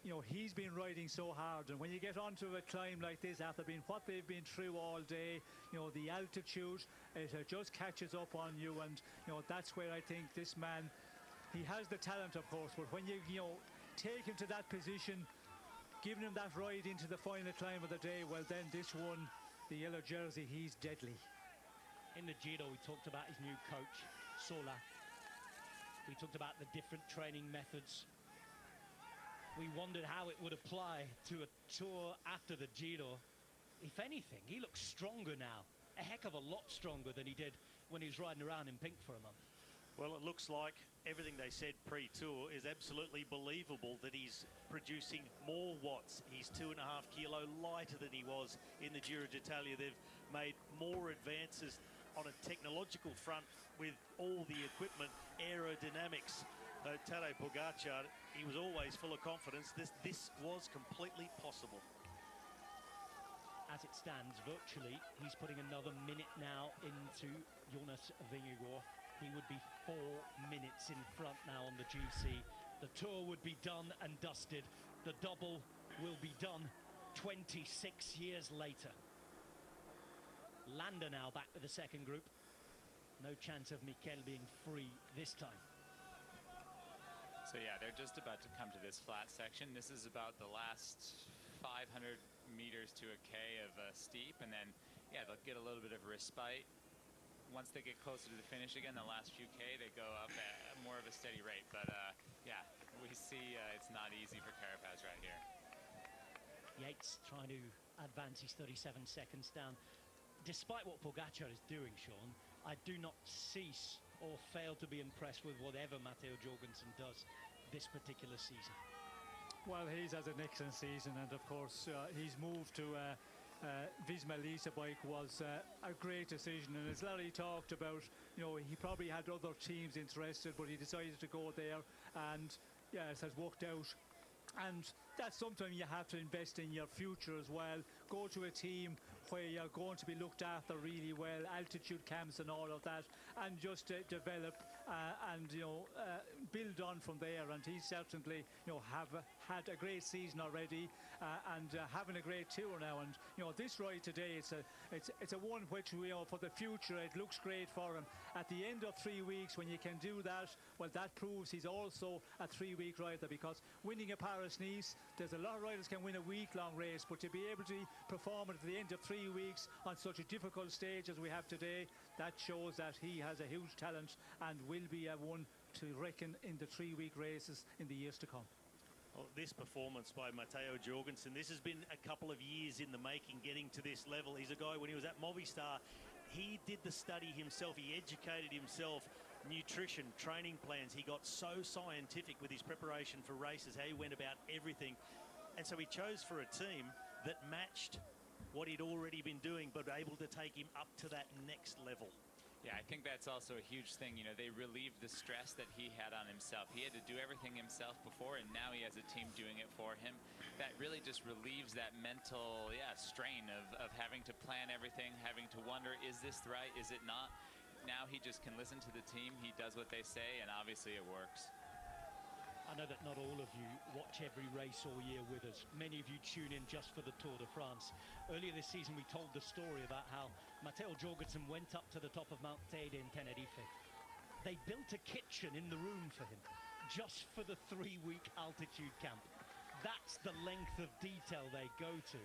you know, he's been riding so hard. And when you get onto a climb like this, after being what they've been through all day, you know, the altitude, it just catches up on you. And, you know, that's where I think this man, he has the talent, of course, but when you know, take him to that position, giving him that ride into the final climb of the day, well, then this one, the yellow jersey, he's deadly. In the Giro, we talked about his new coach, Sola. We talked about the different training methods. We wondered how it would apply to a Tour after the Giro. If anything, he looks stronger now. A heck of a lot stronger than he did when he was riding around in pink for a month. Well, it looks like everything they said pre-tour is absolutely believable, that he's producing more watts. He's 2.5 kilo lighter than he was in the Giro d'Italia. They've made more advances on a technological front with all the equipment, aerodynamics. Tadej Pogacar, he was always full of confidence. This was completely possible. As it stands, virtually, he's putting another minute now into Jonas Vingegaard. He would be 4 minutes in front now on the GC. The Tour would be done and dusted. The double will be done 26 years later. Landa now back with the second group. No chance of Mikel being free this time. So yeah, they're just about to come to this flat section. This is about the last 500 meters to a K of steep, and then, yeah, they'll get a little bit of respite. Once they get closer to the finish again, the last few K, they go up at more of a steady rate. But, yeah, we see it's not easy for Carapaz right here. Yates trying to advance his 37 seconds down. Despite what Pogacar is doing, Sean, I do not cease or fail to be impressed with whatever Matteo Jorgensen does this particular season. Well, he's had an excellent season, and of course his move to Visma Lease bike was a great decision. And as Larry talked about, you know, he probably had other teams interested, but he decided to go there, and yeah, it has worked out. And that's something you have to invest in your future as well. Go to a team where you're going to be looked after really well, altitude camps and all of that, and just develop and, you know, build on from there. And he's certainly, you know, have had a great season already, and having a great tour now. And, you know, this ride today, it's a one which, you know, for the future, it looks great for him. At the end of 3 weeks, when you can do that, well, that proves he's also a 3-week rider, because winning a Paris-Nice, there's a lot of riders can win a week-long race, but to be able to perform at the end of 3 weeks on such a difficult stage as we have today, that shows that he has a huge talent and will be a one to reckon in the 3-week races in the years to come. Well, this performance by Matteo Jorgensen, this has been a couple of years in the making, getting to this level. He's a guy, when he was at Movistar, he did the study himself, he educated himself, nutrition, training plans. He got so scientific with his preparation for races, how he went about everything. And so he chose for a team that matched what he'd already been doing, but able to take him up to that next level. Yeah, I think that's also a huge thing. You know, they relieved the stress that he had on himself. He had to do everything himself before, and now he has a team doing it for him. That really just relieves that mental, strain of having to plan everything, having to wonder, is this right, is it not? Now he just can listen to the team, he does what they say, and obviously it works. I know that not all of you watch every race all year with us. Many of you tune in just for the Tour de France. Earlier this season, we told the story about how Matteo Jorgensen went up to the top of Mount Teide in Tenerife. They built a kitchen in the room for him, just for the 3-week altitude camp. That's the length of detail they go to.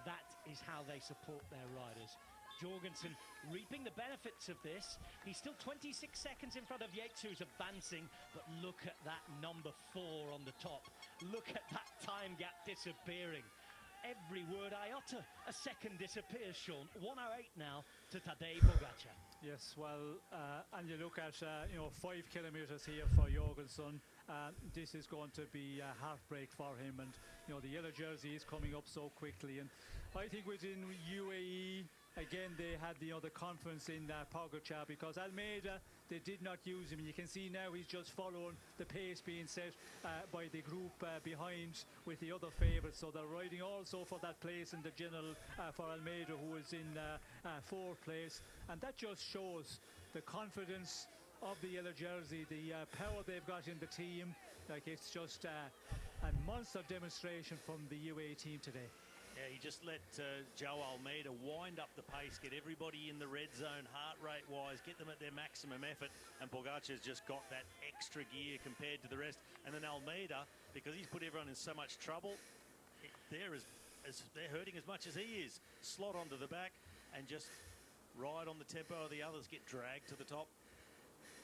That is how they support their riders. Jorgensen reaping the benefits of this. He's still 26 seconds in front of Yates, who's advancing, but look at that number 4 on the top. Look at that time gap disappearing. every word I utter. A second disappears, Sean. 108 now to Tadej Pogacar. Yes, well, and you look at, 5 kilometres here for Jorgensen. This is going to be a heartbreak for him, and the yellow jersey is coming up so quickly. And I think within UAE, again, they had the confidence in Pogacar, because Almeida, they did not use him. You can see now he's just following the pace being set by the group behind with the other favourites. So they're riding also for that place in the general for Almeida, who is in 4th place. And that just shows the confidence of the yellow jersey, the power they've got in the team. Like, it's just a monster demonstration from the UAE team today. Yeah, he just let Joe Almeida wind up the pace, get everybody in the red zone heart rate-wise, get them at their maximum effort, and Pogacar's just got that extra gear compared to the rest. And then Almeida, because he's put everyone in so much trouble, they're hurting as much as he is. Slot onto the back and just ride on the tempo of the others, get dragged to the top.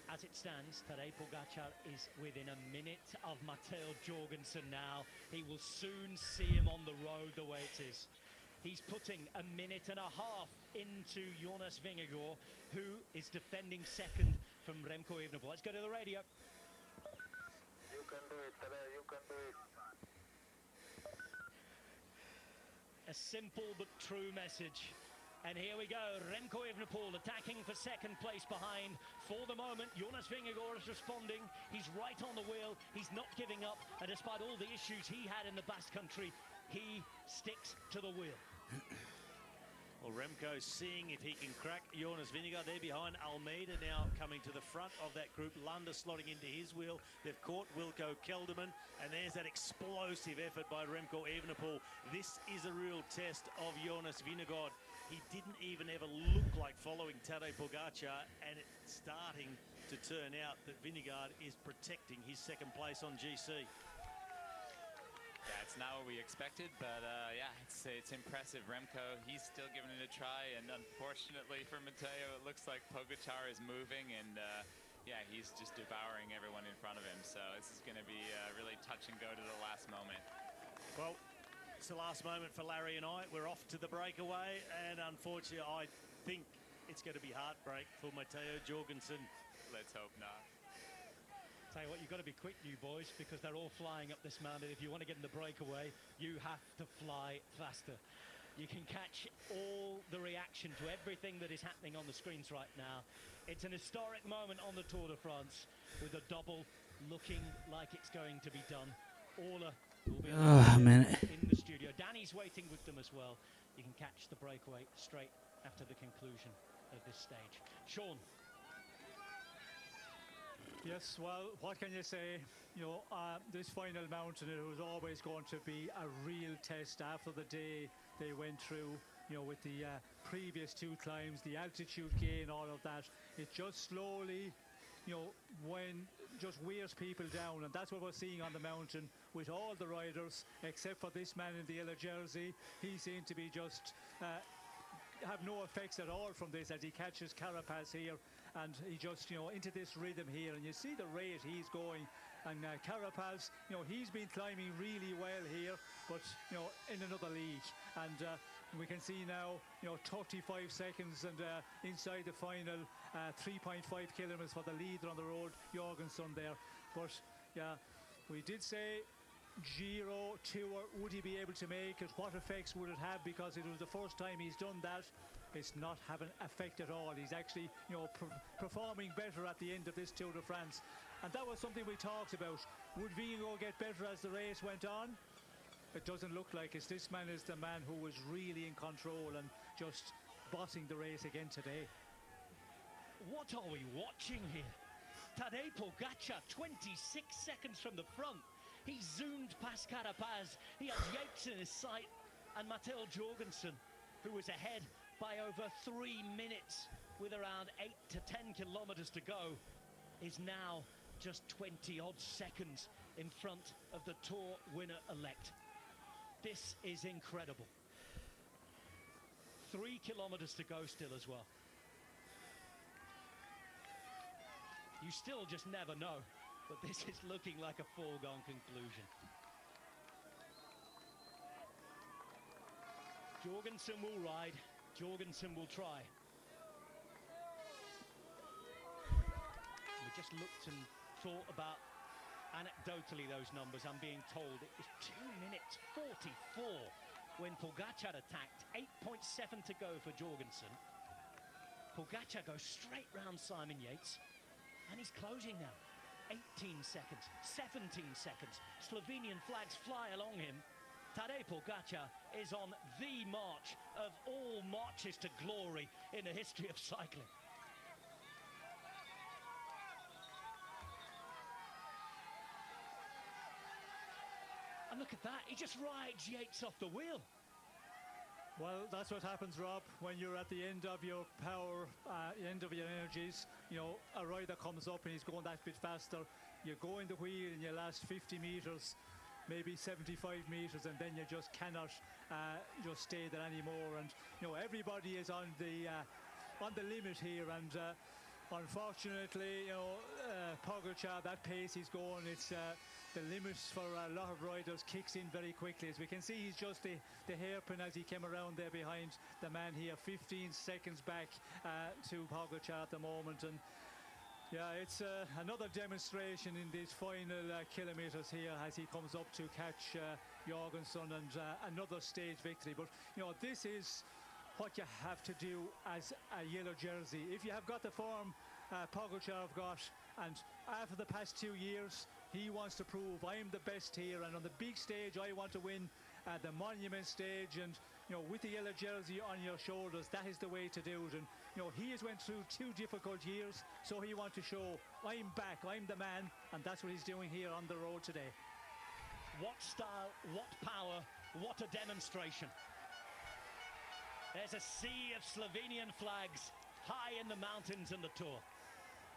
As it stands, Tadej Pogacar is within a minute of Matteo Jorgensen now. He will soon see him on the road the way it is. He's putting a minute and a half into Jonas Vingegaard, who is defending second from Remco Evenepoel. Let's go to the radio. You can do it, Tadej, you can do it. A simple but true message. And here we go, Remco Evenepoel attacking for second place behind. For the moment, Jonas Vingegaard is responding. He's right on the wheel. He's not giving up. And despite all the issues he had in the Basque Country, he sticks to the wheel. Well, Remco seeing if he can crack Jonas Vingegaard. They're behind. Almeida now coming to the front of that group. Landa slotting into his wheel. They've caught Wilco Kelderman. And there's that explosive effort by Remco Evenepoel. This is a real test of Jonas Vingegaard. He didn't even ever look like following Tadej Pogacar, and it's starting to turn out that Vingegaard is protecting his second place on GC. Yeah, it's not what we expected, but yeah, it's impressive. Remco, he's still giving it a try, and unfortunately for Matteo, it looks like Pogacar is moving, and yeah, he's just devouring everyone in front of him. So this is going to be really touch and go to the last moment. Well, it's the last moment for Larry and I. We're off to the breakaway, and unfortunately, I think it's going to be heartbreak for Matteo Jorgensen. Let's hope not. Tell you what, you've got to be quick, you boys, because they're all flying up this mountain. If you want to get in the breakaway, you have to fly faster. You can catch all the reaction to everything that is happening on the screens right now. It's an historic moment on the Tour de France, with a double looking like it's going to be done. Orla will be in the studio. Danny's waiting with them as well. You can catch the breakaway straight after the conclusion of this stage. Sean. Yes, well, what can you say? This final mountain, it was always going to be a real test after the day they went through, with the previous 2 climbs, the altitude gain, all of that. It just slowly, just wears people down, and that's what we're seeing on the mountain with all the riders, except for this man in the yellow jersey. He seemed to be just have no effects at all from this as he catches Carapaz here, and he just into this rhythm here, and you see the rate he's going. And Carapaz, he's been climbing really well here, but in another league. And we can see now 35 seconds and inside the final 3.5 kilometers for the leader on the road, Jorgensen there. But yeah, we did say Giro Tour, would he be able to make it? What effects would it have? Because it was the first time he's done that. It's not having effect at all. He's actually performing better at the end of this Tour de France, and that was something we talked about. Would Vingegaard get better as the race went on? It doesn't look like it. This man is the man who was really in control and just bossing the race again today. What are we watching here? Tadej Pogacar, 26 seconds from the front. He zoomed past Carapaz. He has Yates in his sight, and Matteo Jorgensen, who was ahead by over 3 minutes with around 8 to 10 kilometers to go, is now just 20-odd seconds in front of the Tour winner-elect. This is incredible. 3 kilometers to go still as well. You still just never know, but this is looking like a foregone conclusion. Jorgensen will ride, Jorgensen will try. We just looked and thought about, anecdotally, those numbers. I'm being told it was 2 minutes 44 when Pogačar attacked, 8.7 to go for Jorgensen. Pogačar goes straight round Simon Yates, and he's closing now. 18 seconds, 17 seconds. Slovenian flags fly along him. Tadej Pogačar is on the march of all marches to glory in the history of cycling. And look at that, he just rides Yates off the wheel. Well, that's what happens, Rob, when you're at the end of your power, end of your energies. You know, a rider comes up and he's going that bit faster. You go in the wheel in your last 50 metres, maybe 75 metres, and then you just cannot just stay there anymore. And, you know, everybody is on the limit here. And unfortunately, you know, Pogačar, that pace he's going, it's the limits for a lot of riders kicks in very quickly. As we can see, he's just the hairpin as he came around there behind the man here, 15 seconds back to Pogačar at the moment. And yeah, it's another demonstration in these final kilometres here as he comes up to catch Jorgensen, and another stage victory. But you know, this is what you have to do as a yellow jersey. If you have got the form Pogačar have got, and after the past 2 years, he wants to prove I'm the best here, and on the big stage I want to win the monument stage. And you know, with the yellow jersey on your shoulders, that is the way to do it. And you know, he has went through 2 difficult years, so he wants to show I'm back, I'm the man, and that's what he's doing here on the road today. What style, what power, what a demonstration. There's a sea of Slovenian flags high in the mountains in the Tour.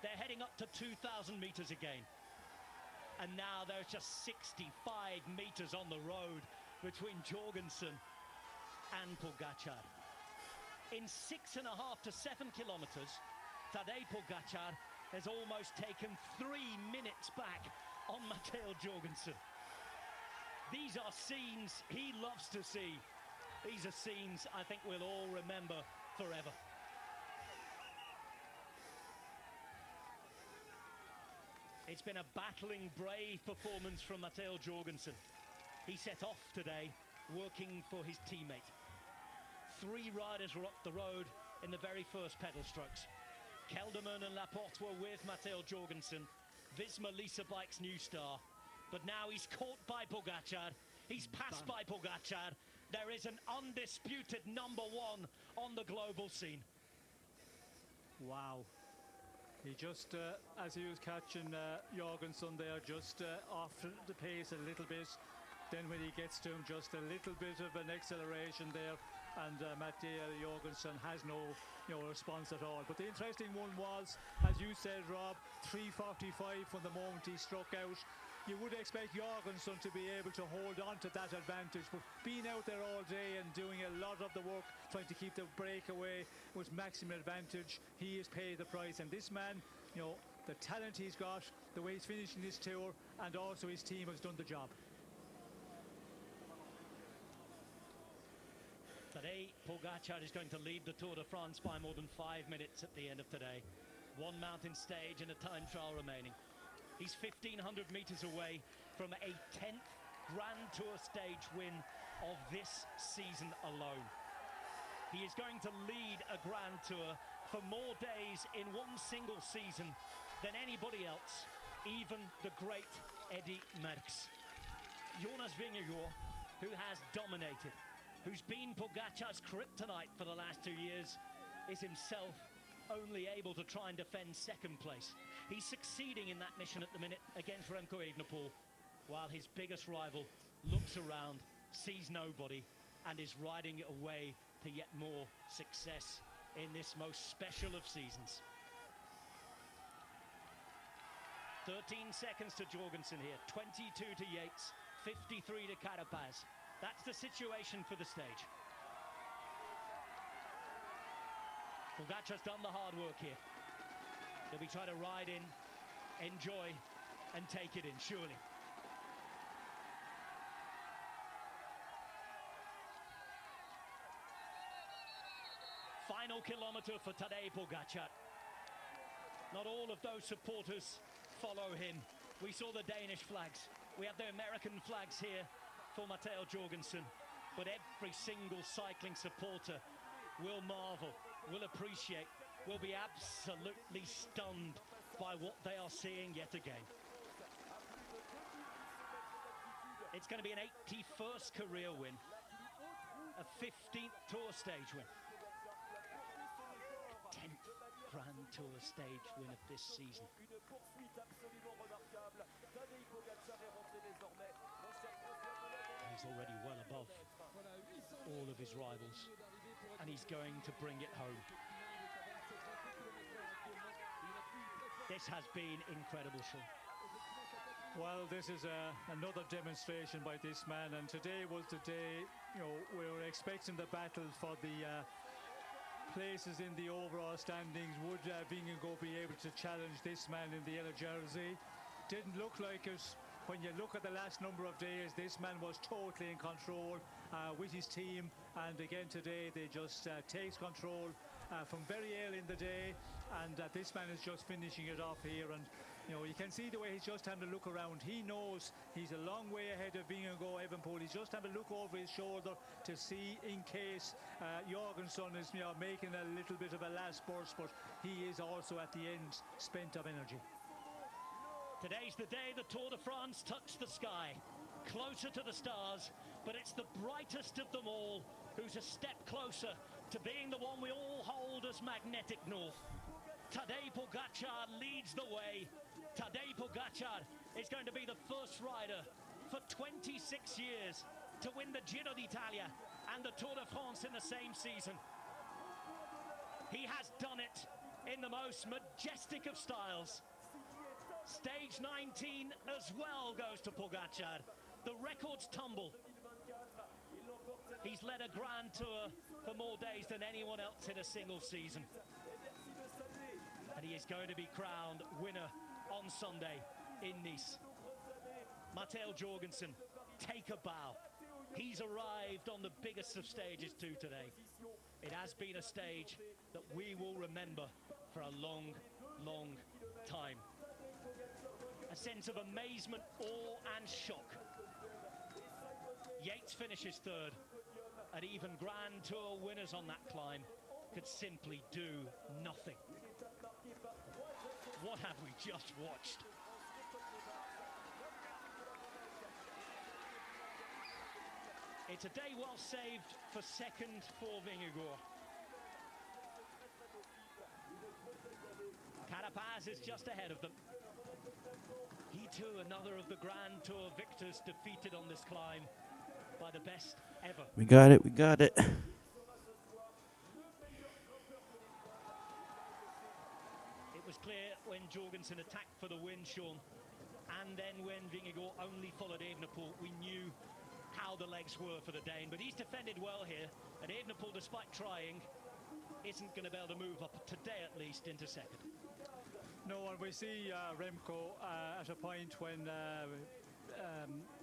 They're heading up to 2,000 metres again. And now there's just 65 metres on the road between Jorgensen and Pogačar. In 6.5 to 7 kilometres, Tadej Pogačar has almost taken 3 minutes back on Mateo Jorgensen. These are scenes he loves to see. These are scenes I think we'll all remember forever. It's been a battling, brave performance from Mateo Jorgensen. He set off today working for his teammate. 3 riders were up the road in the very first pedal strokes. Kelderman and Laporte were with Mateo Jorgensen, Visma Lease Bike's new star. But now he's caught by Pogačar. He's passed by Pogačar. There is an undisputed number 1 on the global scene. Wow. He just, as he was catching Jorgensen there, just off the pace a little bit. Then when he gets to him, just a little bit of an acceleration there. And Mateo Jorgensen has no response at all. But the interesting one was, as you said, Rob, 3:45 from the moment he struck out. You would expect Jorgensen to be able to hold on to that advantage, but being out there all day and doing a lot of the work, trying to keep the breakaway with maximum advantage, he has paid the price. And this man, you know, the talent he's got, the way he's finishing this tour, and also his team has done the job. Today, Pogačar is going to lead the Tour de France by more than 5 minutes at the end of today. 1 mountain stage and a time trial remaining. He's 1,500 metres away from a 10th Grand Tour stage win of this season alone. He is going to lead a Grand Tour for more days in one single season than anybody else, even the great Eddy Merckx. Jonas Vingegaard, who has dominated, who's been Pogačar's kryptonite for the last 2 years, is himself only able to try and defend second place. He's succeeding in that mission at the minute against Remco Evenepoel, while his biggest rival looks around, sees nobody, and is riding away to yet more success in this most special of seasons. 13 seconds to Jorgensen here, 22 to Yates, 53 to Carapaz. That's the situation for the stage. Pogačar's done the hard work here. He'll be trying to ride in, enjoy, and take it in, surely. final kilometre for Tadej Pogacar. Not all of those supporters follow him. We saw the Danish flags. We have the American flags here for Matteo Jorgensen. But every single cycling supporter will marvel, will appreciate, will be absolutely stunned by what they are seeing yet again. It's going to be an 81st career win, a 15th Tour stage win, a 10th Grand Tour stage win of this season. He's already well above all of his rivals, and he's going to bring it home. This has been incredible, Sean. Well, this is another demonstration by this man, and today was the day, you know, we were expecting the battle for the places in the overall standings. Would Vingegaard be able to challenge this man in the yellow jersey? Didn't look like it. When you look at the last number of days, this man was totally in control with his team, and again today they just takes control from very early in the day, and this man is just finishing it off here. And you know, you can see the way he's just having to look around. He knows he's a long way ahead of Vingegaard, Evenepoel. He's just having to look over his shoulder to see in case Jorgensen is, you know, making a little bit of a last burst, but he is also at the end spent of energy. Today's the day the Tour de France touched the sky, closer to the stars, but it's the brightest of them all who's a step closer to being the one we all hold as magnetic north. Tadej Pogacar leads the way. Tadej Pogacar is going to be the first rider for 26 years to win the Giro d'Italia and the Tour de France in the same season. He has done it in the most majestic of styles. Stage 19 as well goes to Pogacar. The records tumble. He's led a Grand Tour for more days than anyone else in a single season. And he is going to be crowned winner on Sunday in Nice. Matteo Jorgensen, take a bow. He's arrived on the biggest of stages too today. It has been a stage that we will remember for a long, long time. A sense of amazement, awe and shock. Yates finishes third, and even Grand Tour winners on that climb could simply do nothing. What have we just watched? It's a day well saved for second for Vingegaard. Carapaz is just ahead of them. He too, another of the Grand Tour victors, defeated on this climb by the best ever. We got it, we got it. It was clear when Jorgensen attacked for the win, Sean, and then when Vingegaard only followed Evenepoel, we knew how the legs were for the Dane. But he's defended well here, and Evenepoel, despite trying, isn't going to be able to move up today, at least, into second. No, and we see Remco at a point when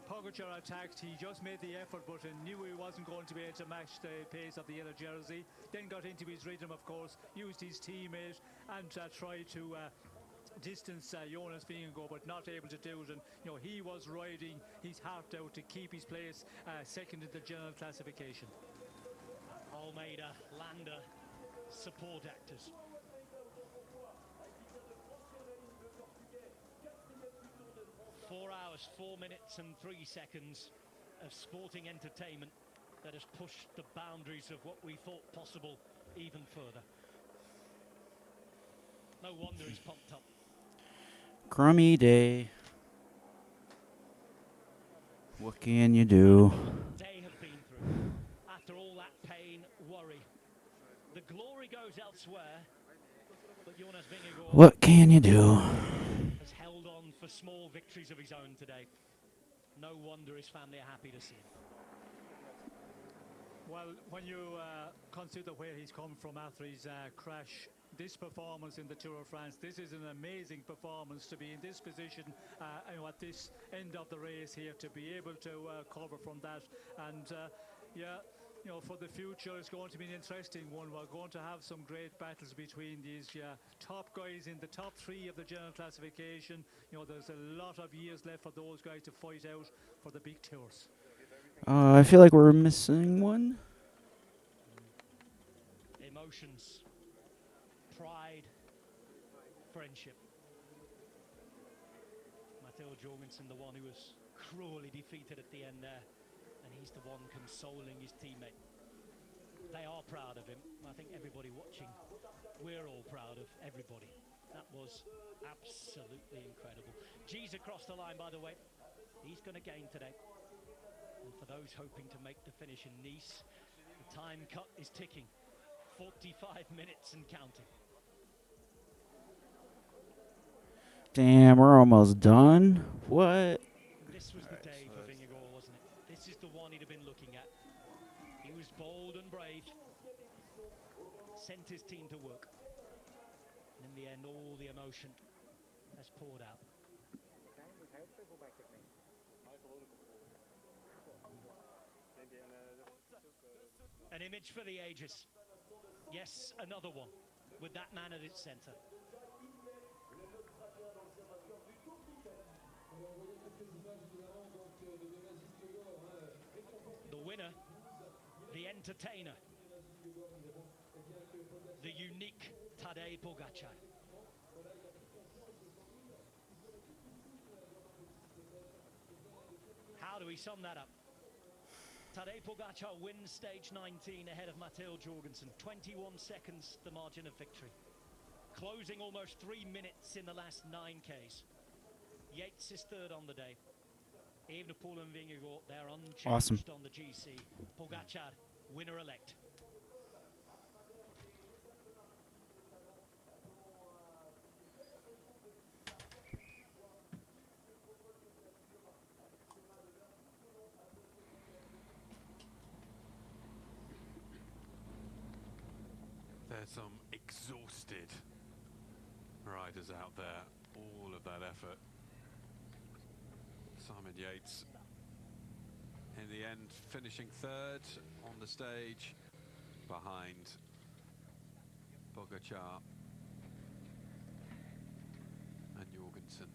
Pogacar attacked, he just made the effort, but knew he wasn't going to be able to match the pace of the yellow jersey. Then got into his rhythm, of course, used his teammate and tried to distance Jonas Vingegaard, but not able to do it. And you know, he was riding his heart out to keep his place second in the general classification. Almeida, Landa, support actors. Four hours, 4 minutes and 3 seconds of sporting entertainment that has pushed the boundaries of what we thought possible even further. No wonder he's pumped up. Crummy day. What can you do? They have been through. After all that pain, worry. The glory goes elsewhere, but Jonas Vingegaard... What can you do? ...has held on for small victories of his own today. No wonder his family are happy to see him. Well, when you consider where he's come from after his crash, this performance in the Tour of France, this is an amazing performance to be in this position at this end of the race here, to be able to cover from that. And yeah, you know, for the future, it's going to be an interesting one. We're going to have some great battles between these top guys in the top 3 of the general classification. You know, there's a lot of years left for those guys to fight out for the big tours. I feel like we're missing one. Emotions, pride, friendship. Matteo Jorgensen, the one who was cruelly defeated at the end there, and he's the one consoling his teammate. They are proud of him. I think everybody watching, we're all proud of everybody. That was absolutely incredible. G's across the line, by the way. He's going to gain today. And for those hoping to make the finish in Nice, the time cut is ticking. 45 minutes and counting. Damn, we're almost done. What? This was the day for Vingegaard, wasn't it? This is the one he'd have been looking at. He was bold and brave. Sent his team to work. And in the end, all the emotion has poured out. An image for the ages. Yes, another one, with that man at its center. The winner, the entertainer, the unique Tadej Pogačar. How do we sum that up? Tadej Pogačar wins stage 19 ahead of Matteo Jorgensen. 21 seconds the margin of victory. Closing almost 3 minutes in the last 9Ks. Yates is third on the day. Evenepoel and Vingegaard, they're unchanged on the GC. Pogačar, winner-elect. There's some exhausted riders out there. All of that effort. Simon Yates, in the end, finishing third on the stage, behind Pogačar and Jorgensen.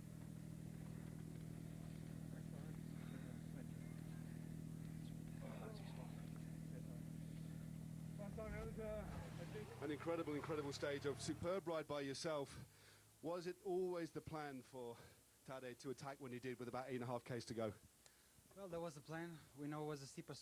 An incredible, incredible stage of superb ride by yourself. Was it always the plan for Tadej to attack when he did with about 8.5 Ks to go? Well, that was the plan. We know it was the steepest